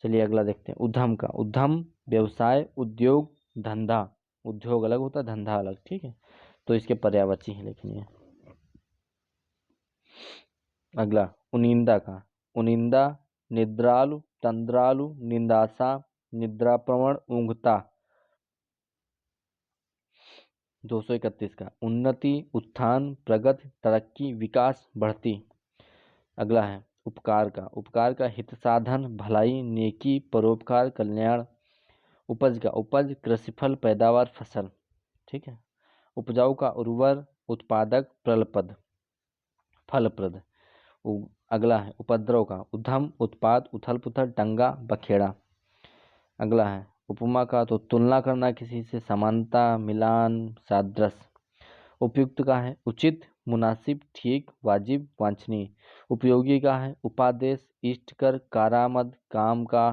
चलिए अगला देखते हैं, उद्यम का उद्यम, व्यवसाय, उद्योग, धंधा। उद्योग अलग होता है, धंधा अलग। ठीक है, तो इसके पर्यायवाची है लेकिन ये। अगला उनिंदा का उनिंदा, निद्रालु, तंद्रालु, निंदासा, निद्राप्रवण, ऊंघता। 231 का उन्नति, उत्थान, प्रगति, तरक्की, विकास, बढ़ती। अगला है उपकार का हित साधन, भलाई, नेकी, परोपकार, कल्याण। उपज का उपज, कृषिफल, पैदावार, फसल। ठीक है, उपजाऊ का उर्वर, उत्पादक, प्रलपद, फलप्रद। अगला है उपद्रव का उद्यम, उत्पात, उथल पुथल, दंगा, बखेड़ा। अगला है उपमा का तो तुलना करना किसी से, समानता, मिलान, सादृश्य। उपयुक्त का है उचित, मुनासिब, ठीक, वाजिब, वांछनीय। उपयोगी का है उपादेश, इष्टकर, कारामद, काम का,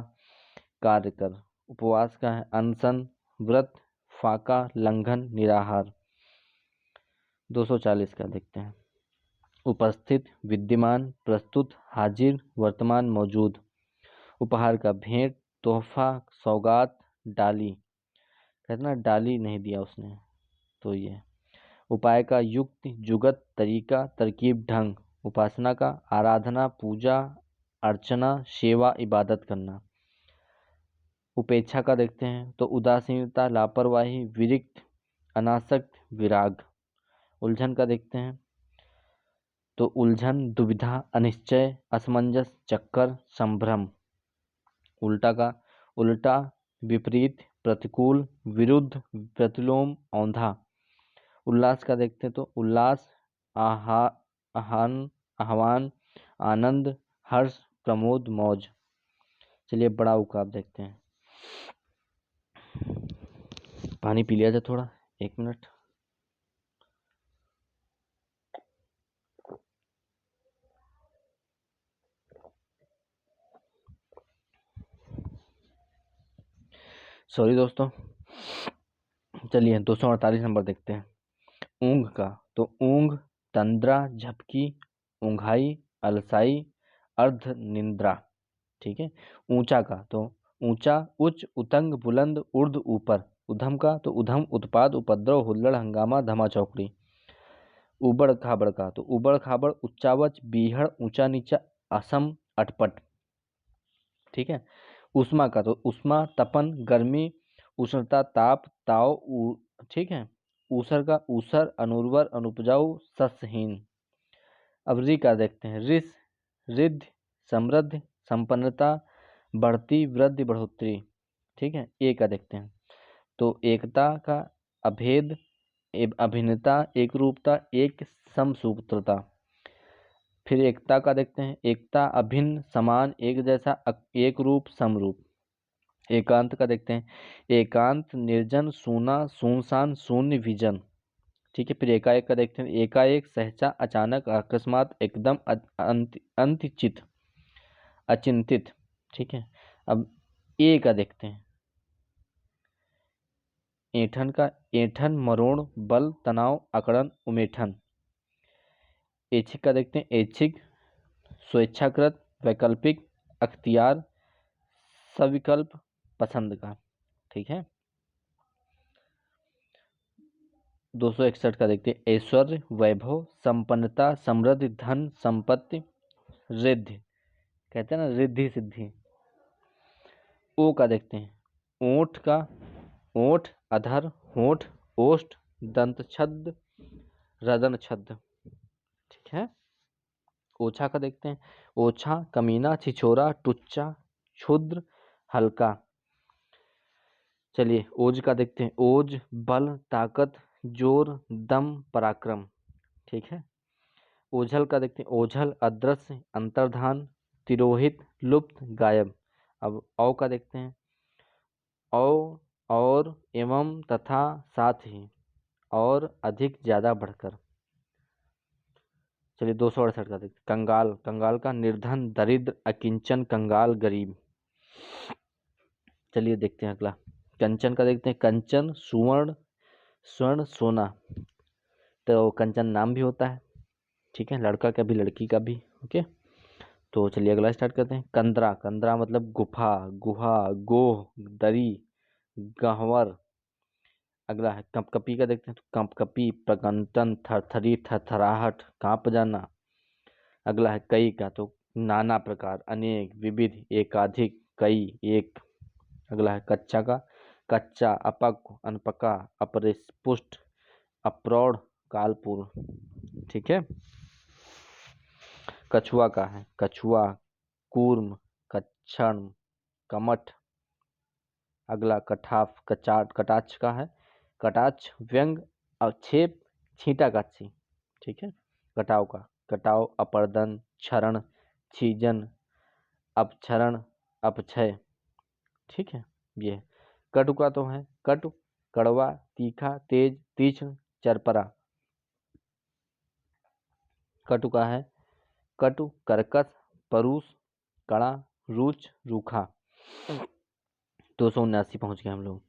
कार्य कर। उपवास का है अनशन, व्रत, फाका, लंघन, निराहार। 240 का देखते हैं, उपस्थित, विद्यमान, प्रस्तुत, हाजिर, वर्तमान, मौजूद। उपहार का भेंट, तोहफा, सौगात, डाली। कहते ना डाली नहीं दिया उसने, तो ये। उपाय का युक्ति, जुगत, तरीका, तरकीब, ढंग। उपासना का आराधना, पूजा, अर्चना, सेवा, इबादत करना। उपेक्षा का देखते हैं तो उदासीनता, लापरवाही, विरक्त, अनासक्त, विराग। उलझन का देखते हैं तो उलझन, दुविधा, अनिश्चय, असमंजस, चक्कर, संभ्रम। उल्टा का उल्टा, विपरीत, प्रतिकूल, विरुद्ध, प्रतिलोम, औंधा। उल्लास का देखते हैं तो उल्लास, आह्वान, आनंद, हर्ष, प्रमोद, मौज। चलिए बड़ा उकाब देखते हैं, पानी पी लिया जाए थोड़ा, 1 मिनट। सॉरी दोस्तों। चलिए 248 नंबर देखते हैं, ऊंघ का तो ऊंघ, तंद्रा, झपकी, ऊंघाई, अलसाई, अर्ध निंद्रा। ठीक है, ऊंचा का तो ऊंचा, उच्च, उतंग, बुलंद, ऊर्ध्व, ऊपर। उधम का तो उधम, उत्पाद, उपद्रव, हुल्लड़, हंगामा, धमा चौकड़ी। उबड़ खाबड़ का तो उबड़ खाबड़, उच्चावच, बीहड़, ऊंचा नीचा, असम, अटपट। ठीक है, उष्मा का तो उष्मा, तपन, गर्मी, उष्णता, ताप, ताव, ठीक है, ऊसर का ऊसर, अनुर्वर, अनुपजाऊ, सस्यहीन। अब रि का देखते हैं, रिस, रिद्ध, समृद्धि, संपन्नता, बढ़ती, वृद्धि, बढ़ोतरी। ठीक है, ए का देखते हैं। तो एकता का अभेद, अभिन्नता, एक रूपता, एक समसूत्रता। फिर एकता का देखते हैं। एकता, अभिन्न, समान, एक जैसा, एक रूप, समरूप। एकांत का देखते हैं। एकांत, निर्जन, सूना, सुनसान, शून्य, विजन। ठीक है। फिर एकाएक का देखते हैं। एकाएक, सहसा, अचानक, अकस्मात, एकदम, अंतचित, अचिंतित। ठीक है। अब ए का देखते हैं। ऐंठन का, ऐंठन, मरोड़, बल, तनाव, अकड़न, उमेठन। ऐच्छिक का देखते हैं। ऐच्छिक, स्वेच्छाकृत, वैकल्पिक, अख्तियार, सविकल्प, पसंद का। ठीक है। 261 का देखते हैं। ऐश्वर्य, वैभव, संपन्नता, समृद्धि, धन, संपत्ति, रिद्धि। कहते हैं ना, रिद्धि सिद्धि। ओ का देखते हैं। ओठ का, ओठ, अधर, होठ, ओष्ठ, दंत छद्म, रदन छद्म। ठीक है। ओछा का देखते हैं। ओछा, कमीना, छिछोरा, टुच्चा, क्षुद्र, हल्का। चलिए ओज का देखते हैं। ओज, बल, ताकत, जोर, दम, पराक्रम। ठीक है। ओझल का देखते हैं। ओझल, अदृश्य, अंतर्धान, तिरोहित, लुप्त, गायब। अब औ का देखते हैं। औ, और, एवं, तथा, साथ ही, और, अधिक, ज्यादा, बढ़कर। चलिए 268 का देखते हैं। कंगाल, कंगाल का निर्धन, दरिद्र, अकिंचन, कंगाल, गरीब। चलिए देखते हैं अगला। कंचन का देखते हैं। कंचन, सुवर्ण, स्वर्ण, सोना। तो कंचन नाम भी होता है। ठीक है, लड़का का भी, लड़की का भी। ओके। तो चलिए अगला स्टार्ट करते हैं। कंदरा, कंदरा मतलब गुफा, गुहा, गोह, दरी, गहवर। अगला है कंपकपी का देखते हैं। तो कंपकपी, प्रकंपन, थरथरी, थरथराहट, कांप जाना। अगला है कई का, तो नाना प्रकार, अनेक, विविध, एकाधिक, कई, एक। अगला है कच्चा का। कच्चा, अपक्व, अनपका, अपरिस्पुष्ट, अप्रौढ़, कालपूर्ण। ठीक है। कछुआ का है। कछुआ, कूर्म, कच्छण, कमठ। अगला कठाफ, कचाट, कटाक्ष का है। कटाक्ष, व्यंग, अक्षेप, छींटाकच्छी। ठीक है। कटाव का, कटाव, अपर्दन, क्षरण, छीजन, अपक्षरण, अपक्षय। ठीक है। ये कटु का तो है। कटु, कड़वा, तीखा, तेज, तीक्ष्ण, चरपरा। कटु का है। कटु, कर्कश, परुष, कड़ा, रुच, रूखा। 279 पहुंच गए हम लोग।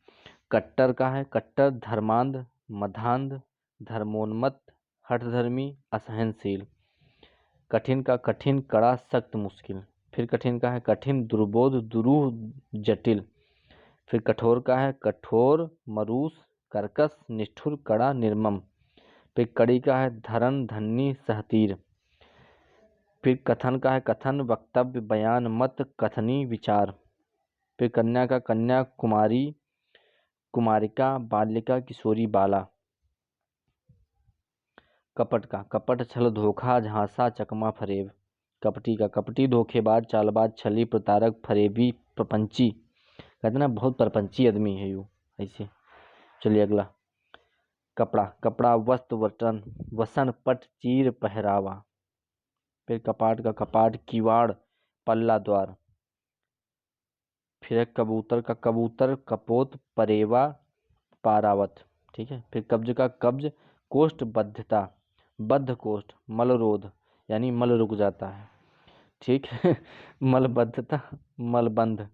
कट्टर का है। कट्टर, धर्मांध, मधांध, धर्मोन्मत्त, हठधर्मी, असहनशील। कठिन का, कठिन, कड़ा, सख्त, मुश्किल। फिर कठिन का है। कठिन, दुर्बोध, दुरूह, जटिल। फिर कठोर का है। कठोर, मरूस, कर्कश, निष्ठुर, कड़ा, निर्मम। फिर कड़ी का है। धरन, धन्नी, सहतीर। फिर कथन का है। कथन, वक्तव्य, बयान, मत, कथनी, विचार। फिर कन्या का। कन्या, कुमारी, कुमारिका, बालिका, किशोरी, बाला। कपट का। कपट, छल, धोखा, झांसा, चकमा, फरेब। कपटी का। कपटी, धोखेबाज, चालबाज, छली, प्रतारक, फरेबी, प्रपंची। कहते ना बहुत प्रपंची आदमी है यू ऐसे। चलिए अगला। कपड़ा, कपड़ा, वस्त्र, वटन, वसन, पट, चीर, पहरावा। फिर कपाट का। कपाट, किवाड़, पल्ला, द्वार। फिर कबूतर का। कबूतर, कपोत, परेवा, पारावत। ठीक है। फिर कब्ज का। कब्ज, कोष्ठ, बद्धता, बद्ध कोष्ठ, मलरोध, यानी मल रुक जाता है। ठीक है। मलबद्धता, मलबंध।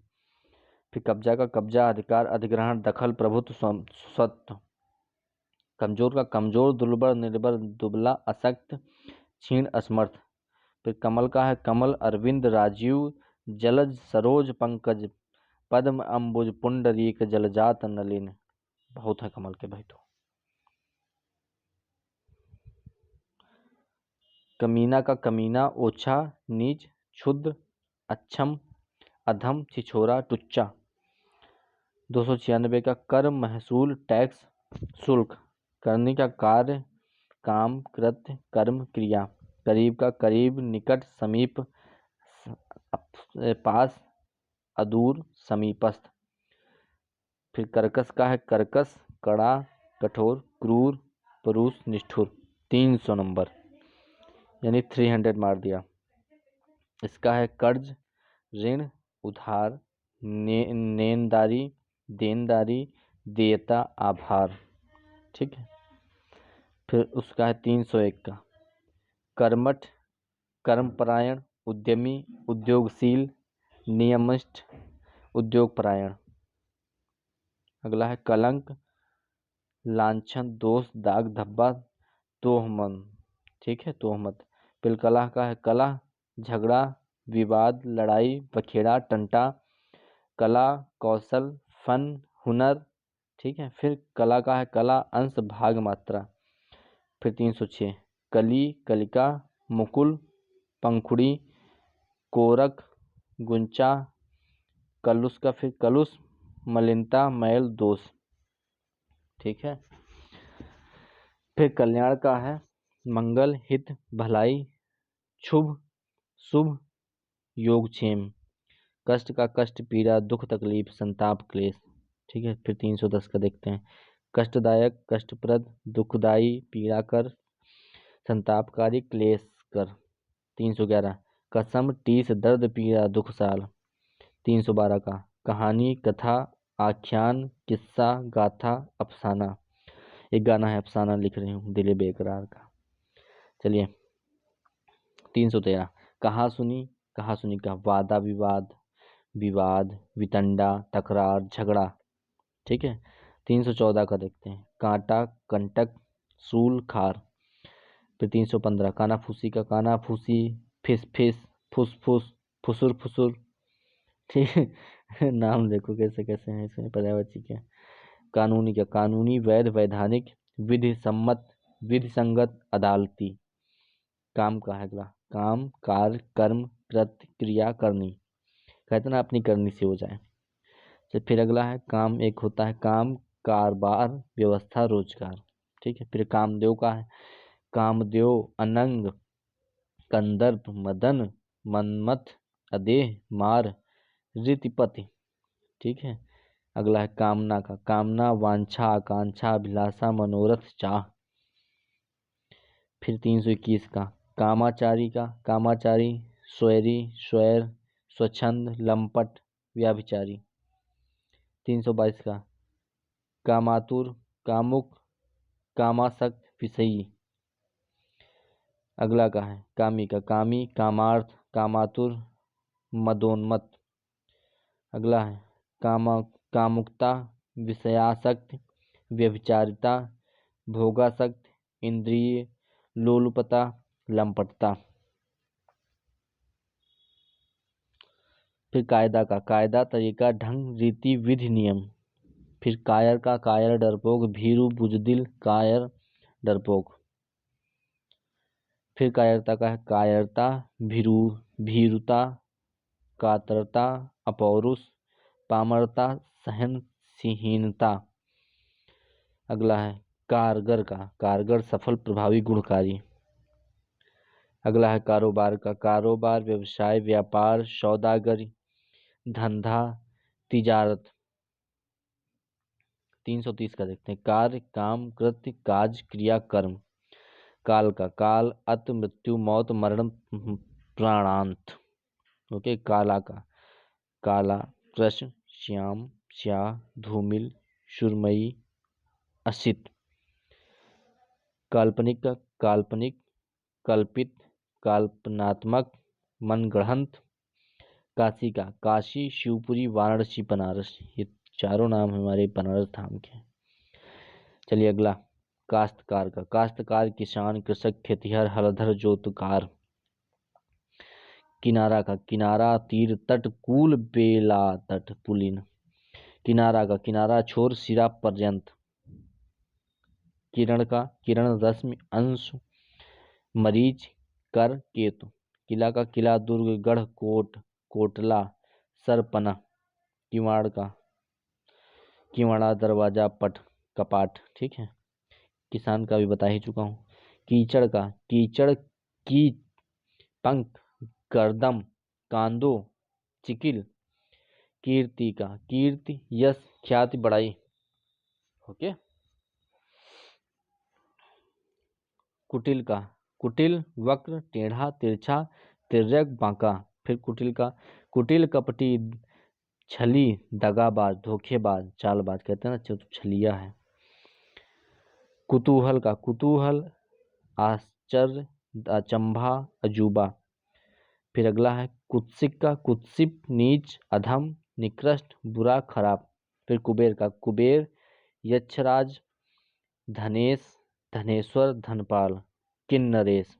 फिर कब्जा का। कब्जा, अधिकार, अधिग्रहण, दखल, प्रभुत्व, स्वत्व। कमजोर का। कमजोर, दुर्बल, निर्बल, दुबला, अशक्त, क्षीण, असमर्थ। फिर कमल का है। कमल, अरविंद, राजीव, जलज, सरोज, पंकज, पद्म, अंबुज, पुंडरीक, जलजात, नलिन। बहुत है कमल के भाई। तो कमीना का। कमीना, ओछा, नीच, क्षुद्र, अक्षम, अधम, छिछोरा, टुच्चा। 296 का। कर, महसूल, टैक्स, शुल्क। करने का। कार्य, काम, कृत्य, कर्म, क्रिया। करीब का। करीब, निकट, समीप, पास, अदूर, समीपस्थ। फिर कर्कश का है कर्कश, कड़ा, कठोर, क्रूर, परुष, निष्ठुर। 300 नंबर, यानी 300 मार दिया। इसका है कर्ज, ऋण, उधार, नेनदारी, देनदारी, देयता, आभार। ठीक है। फिर उसका है 301 का कर्मठ, कर्मपरायण, उद्यमी, उद्योगशील, नियमिष्ठ, उद्योगपरायण। अगला है कलंक, लांछन, दोष, दाग, धब्बा, तोहमन। ठीक है, तोहमत। फिर कलह का है कलह, झगड़ा, विवाद, लड़ाई, बखेड़ा, टंटा, कला, कौशल, फन, हुनर। ठीक है। फिर कला का है कला, अंश, भाग, मात्रा। फिर 306 कली, कलिका, मुकुल, पंखुड़ी, कोरक, गुंचा, कलुष का फिर कलुष, मलिनता, मैल, दोष। ठीक है। फिर कल्याण का है मंगल, हित, भलाई, शुभ, शुभ, योगक्षेम। कष्ट का कष्ट, पीड़ा, दुख, तकलीफ, संताप, क्लेश। ठीक है। फिर 310 का देखते हैं कष्टदायक, कष्टप्रद, दुखदाई, पीड़ाकर, संतापकारी, क्लेशकर। 311 कसम, टीस, दर्द, पीड़ा, दुख, साल। 312 का कहानी, कथा, आख्यान, किस्सा, गाथा, अफसाना। एक गाना है अफसाना लिख रही हूँ दिल बेकरार का। चलिए 313 कहा सुनी का वादा विवाद, विवाद, वितंडा, तकरार, झगड़ा। ठीक है। 314 का देखते हैं कांटा, कंटक, सूल, खार। फिर 315 काना फूसी का काना फूसी, फिस फिस, फुस फुस, फुसुर फुसुर। ठीक है। नाम देखो कैसे कैसे हैं इसमें पर्यायवाची के। कानूनी का कानूनी, वैध, वैधानिक, विधि सम्मत, विधि संगत, अदालती। काम का है अगला काम, कार्य, कर्म, कृत्य, क्रिया, करनी। कहते ना अपनी करनी से हो जाए। तो फिर अगला है काम, एक होता है काम, कारोबार, व्यवस्था, रोजगार। ठीक है। फिर कामदेव का है कामदेव, अनंग, कंदर्प, मदन, मन्मथ, अदेह, मार, रीतिपति। ठीक है। अगला है कामना का कामना, वांछा, आकांक्षा, अभिलाषा, मनोरथ, चाह। फिर 321 का कामाचारी, स्वैरी, स्वैर, स्वच्छंद, लंपट, व्याभिचारी। 322 का कामातुर, कामुक, कामासक्त, विषयी। अगला का है कामी का कामी, कामार्थ, कामातुर, मदोन्मत। अगला है कामुकता, विषयासक्त, व्यभिचारिता, भोगासक्त, इंद्रिय लोलुपता, लंपटता। फिर कायदा, तरीका, ढंग, रीति, विधि, नियम। फिर कायर का कायर, डरपोक, भीरू, बुजदिल, कायर, डरपोक। फिर कायरता का है कायरता, भीरुता, कातरता, अपौरुष, पामरता, सहनशीलता। अगला है कारगर का कारगर, सफल, प्रभावी, गुणकारी। अगला है कारोबार का कारोबार, व्यवसाय, व्यापार, सौदागरी, धंधा, तिजारत। 330 का देखते हैं कार्य, काम, कृत्य, काज, क्रिया, कर्म। काल का काल, अत, मृत्यु, मौत, मरण, प्राणांत। ओके। काला का काला, कृष्ण, श्याम, स्याह, धूमिल, सुरमई, असित। काल्पनिक का काल्पनिक, कल्पित, कल्पनात्मक, मनगढ़ंत। काशी का काशी, शिवपुरी, वाराणसी, बनारस। ये चारों नाम हमारे बनारस धाम के। चलिए अगला काश्तकार का काश्तकार, किसान, कृषक, खेतिहर, हलधर, जोतकार। किनारा का किनारा, तीर, तट, कूल, बेला, तट, पुलिन। किनारा का किनारा, छोर, सिरा, पर्यंत। किरण का किरण, रश्मि, अंश, मरीच, कर, केतु। किला का किला, दुर्ग, गढ़, कोट, कोटला, सरपना। किवाड़ का किवाड़ा, दरवाजा, पट, कपाट। ठीक है। किसान का भी बता ही चुका हूँ। कीचड़ का कीचड़, की, पंख, गर्दम, कांदो चिकिल, कीर्ति का कीर्ति, यश ख्याति बड़ाई। ओके। कुटिल का कुटिल, वक्र टेढ़ा तिरछा तिर्यक बांका। फिर कुटिल का कुटिल, कपटी, छली, दगाबाज, धोखेबाज, चालबाज, कहते हैं ना छलिया है। कुतूहल का कुतूहल, आश्चर्य, अचंभा, अजूबा। फिर अगला है कुत्सिक का कुत्सित, नीच, अधम, निकृष्ट, बुरा, खराब। फिर कुबेर का कुबेर, यक्षराज, धनेश, धनेश्वर, धनपाल, किन्नरेश।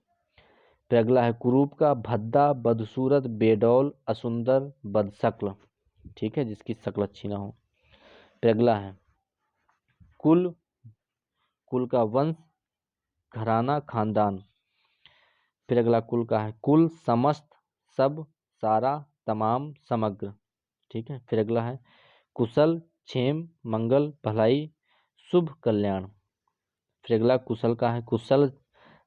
फिर अगला है कुरूप का भद्दा, बदसूरत, बेडौल, असुंदर, बदशक्ल, ठीक है, जिसकी शक्ल अच्छी ना हो। फिर अगला है कुल, कुल का वंश, घराना, खानदान। फिर अगला कुल का है कुल, समस्त, सब, सारा, तमाम, समग्र, ठीक है। फिर अगला है कुशल, क्षेम, मंगल, भलाई, शुभ, कल्याण। फिर अगला कुशल का है कुशल,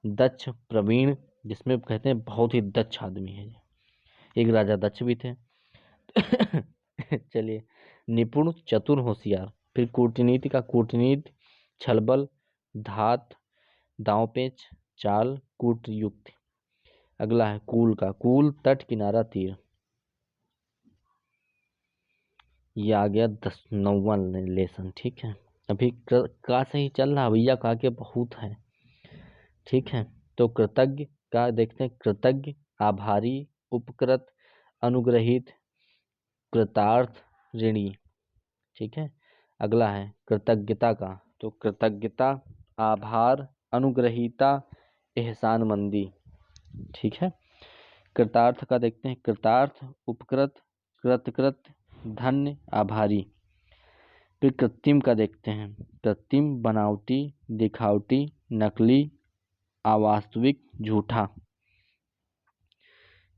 दक्ष, प्रवीण, जिसमें कहते हैं बहुत ही दक्ष आदमी है। एक राजा दक्ष भी थे। चलिए, निपुण, चतुर, होशियार। फिर कूटनीति का कूटनीति, छलबल, धात, दांवपेच, चाल, कूटयुक्ति। अगला है कूल का कूल, तट, किनारा, तीर। ये आ गया 9वां लेसन, ठीक है। अभी का सही चल रहा भैया, का के बहुत है, ठीक है। तो कृतज्ञ का देखते हैं, कृतज्ञ, आभारी, उपकृत, अनुग्रहित, कृतार्थ, ऋणी, ठीक है। अगला है कृतज्ञता का, तो कृतज्ञता, आभार, अनुग्रहिता, एहसानमंदी, ठीक है। कृतार्थ का देखते हैं, कृतार्थ, उपकृत, कृतकृत, धन्य, आभारी। फिर कृत्रिम का देखते हैं, कृत्रिम, बनावटी, दिखावटी, नकली, अवास्तविक, झूठा।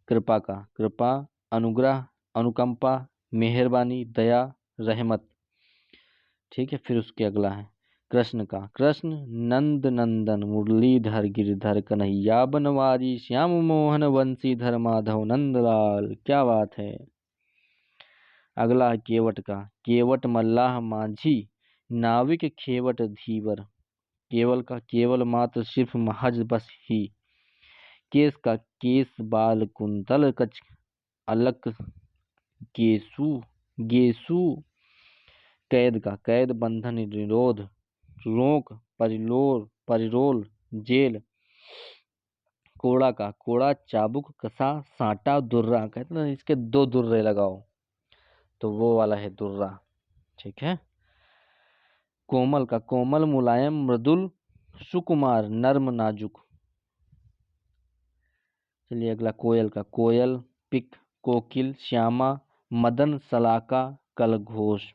कृपा का कृपा, अनुग्रह, अनुकंपा, मेहरबानी, दया, रहमत, ठीक है। फिर उसके अगला है कृष्ण का कृष्ण, नंद नंदन, मुरलीधर, गिरधर, कन्हैया, बनवारी, श्याम मोहन, बंशीधर, माधव, नंदलाल। क्या बात है। अगला है केवट का केवट, मल्लाह, माझी, नाविक, खेवट, धीवर। केवल का केवल, मात्र, सिर्फ, महज, बस ही। केस का केस, बाल, कुंतल, कच, अलक, गेसु, गेसु। कैद का कैद, बंधन, निरोध, रोक, परिरोल, जेल। कोड़ा का कोड़ा, चाबुक, कसा, सांटा, दुर्रा, कहते ना इसके 2 दुर्रे लगाओ, तो वो वाला है दुर्रा, ठीक है। कोमल का कोमल, मुलायम, मृदुल, सुकुमार, नर्म, नाजुक। चलिए अगला कोयल का कोयल, पिक, कोकिल, श्यामा, मदन, सलाका, कलघोष।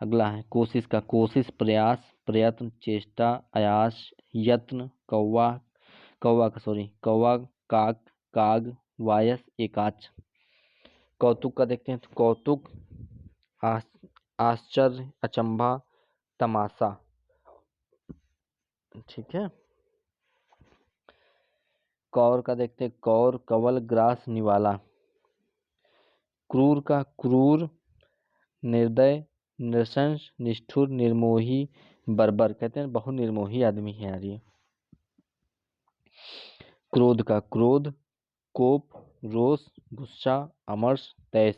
अगला है कोशिश का कोशिश, प्रयास, प्रयत्न, चेष्टा, आयास, यत्न, कौवा, कौवा, काक, काग, वायस, एकाच। कौतुक का देखते हैं, तो कौतुक, आश्चर्य, अचंभा, तमाशा, ठीक है। कौर का देखते हैं, कौर, कवल, ग्रास, निवाला। क्रूर का क्रूर, निर्दय, नृशंस, निष्ठुर, निर्मोही, बर्बर, कहते हैं बहुत निर्मोही आदमी है यार ये। क्रोध का क्रोध, कोप, रोष, गुस्सा, अमर्ष, तैस।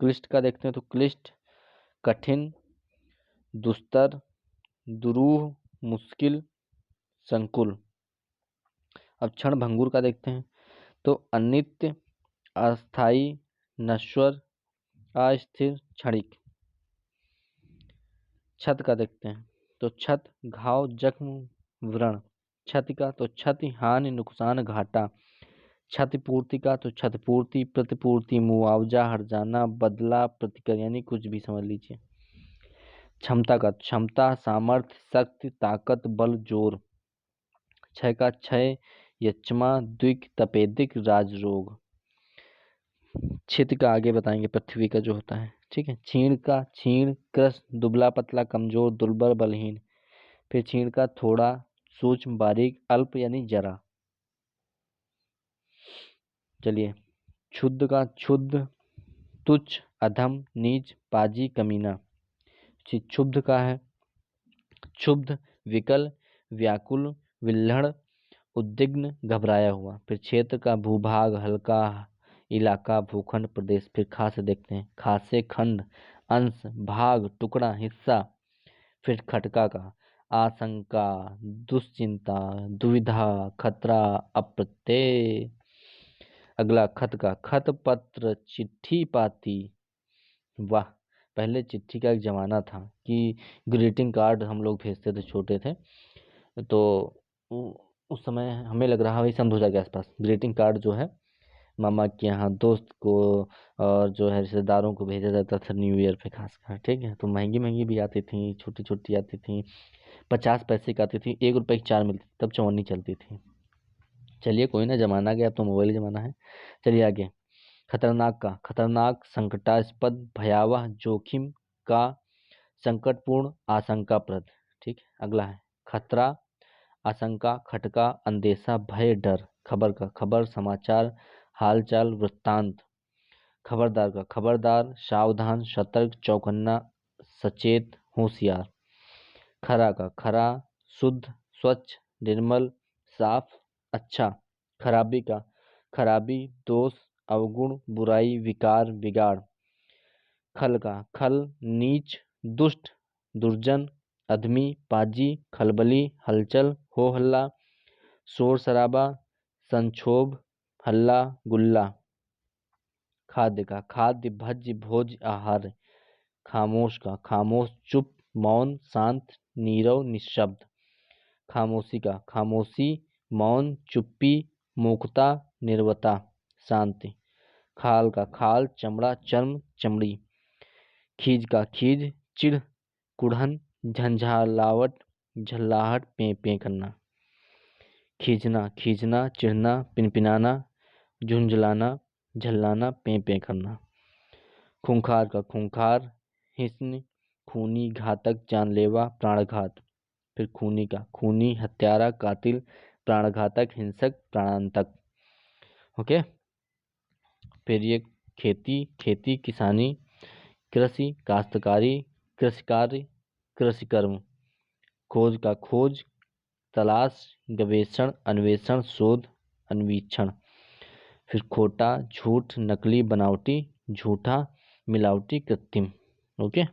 क्लिष्ट का देखते हैं, तो क्लिष्ट, कठिन, दुस्तर, दुरूह, मुश्किल, संकुल। अब क्षण भंगुर का देखते हैं, तो अनित्य, अस्थाई, नश्वर, अस्थिर, क्षणिक। छत का देखते हैं, तो छत, घाव, जख्म, व्रण। क्षति का तो क्षति, हानि, नुकसान, घाटा। क्षतिपूर्ति का तो क्षतिपूर्ति, प्रतिपूर्ति, मुआवजा, हर्जाना, बदला, प्रतिकर, यानी कुछ भी समझ लीजिए। क्षमता का क्षमता, सामर्थ्य, शक्ति, ताकत, बल, जोर। क्षय का क्षय, यक्ष्मा, द्विक, तपेदिक, राजरोग। क्षेत्र का आगे बताएंगे, पृथ्वी का जो होता है, ठीक है। छीण का छीण, कृष्ण, दुबला पतला, कमजोर, दुर्बल, बलहीन। फिर छीण का थोड़ा, सूक्ष्म, बारीक, अल्प, यानी जरा। चलिए क्षुद्र का क्षुद्र, तुच्छ, अधम, नीच, पाजी, कमीना। क्षुब्ध का है क्षुब्ध, विकल, व्याकुल, विल्हड़, उद्विग्न, घबराया हुआ। फिर क्षेत्र का भूभाग, हल्का, इलाका, भूखंड, प्रदेश। फिर खा से देखते हैं, खा से खंड, अंश, भाग, टुकड़ा, हिस्सा। फिर खटका का आशंका, दुश्चिंता, दुविधा, खतरा, अप्रत्यय। अगला खत का खत, पत्र, चिट्ठी, पाती। वाह, पहले चिट्ठी का एक जमाना था कि ग्रीटिंग कार्ड हम लोग भेजते थे, छोटे थे तो उस समय हमें लग रहा है सन 2000 के आसपास ग्रीटिंग कार्ड जो है मामा के यहाँ दोस्त को और जो है रिश्तेदारों को भेजा जाता था न्यू ईयर पे खासकर। ठीक है, तो महंगी महंगी भी आती थी, छोटी छोटी आती थी, 50 पैसे की आती थी, 1 रुपए की 4 मिलती थी, तब चवन्नी चलती थी। चलिए कोई ना, जमाना गया, अब तो मोबाइल जमाना है। चलिए आगे। खतरनाक का खतरनाक, संकटास्पद, भयावह, जोखिम का, संकटपूर्ण, आशंकाप्रद। ठीक है, अगला है खतरा, आशंका, खटका, अंदेशा, भय, डर। खबर का खबर, समाचार, हालचाल, वृत्तांत। खबरदार का खबरदार, सावधान, सतर्क, चौकन्ना, सचेत, होशियार। खरा का खरा, शुद्ध, स्वच्छ, निर्मल, साफ, अच्छा। खराबी का खराबी, दोष, अवगुण, बुराई, विकार, बिगाड़। खल का खल, नीच, दुष्ट, दुर्जन, अधमी, पाजी, खलबली, हलचल, हो हल्ला, शोर शराबा, संक्षोभ, हल्ला गुल्ला। खाद्य का खाद्य, भज्य, भोज, आहार। खामोश का खामोश, चुप, मौन, शांत, नीरव, निःशब्द। खामोशी का खामोशी, मौन, चुप्पी, मूकता, निर्वता, शांति। खाल का खाल, चमड़ा, चर्म, चमड़ी। खीज का खीज, चिढ़, कुढ़न, झंझालावट, झल्लाहट, पे पे करना। खींचना खींचना, चिढ़ना, पिनपिनाना, झुंझलाना, झल्लाना, पे पे करना। खूंखार का खूंखार, हिस्न, खूनी, घातक, जानलेवा, प्राणघात। फिर खूनी का खूनी, हत्यारा, कातिल, प्राणघातक, हिंसक, प्राणांतक। ओके। फिर ये खेती, खेती, किसानी, कृषि, काश्तकारी, कृषि कार्य, कृषि कर्म। खोज का खोज, तलाश, गवेषण, अन्वेषण, शोध, अन्वीक्षण। फिर खोटा, झूठ, नकली, बनावटी, झूठा, मिलावटी, कृत्रिम। ओके।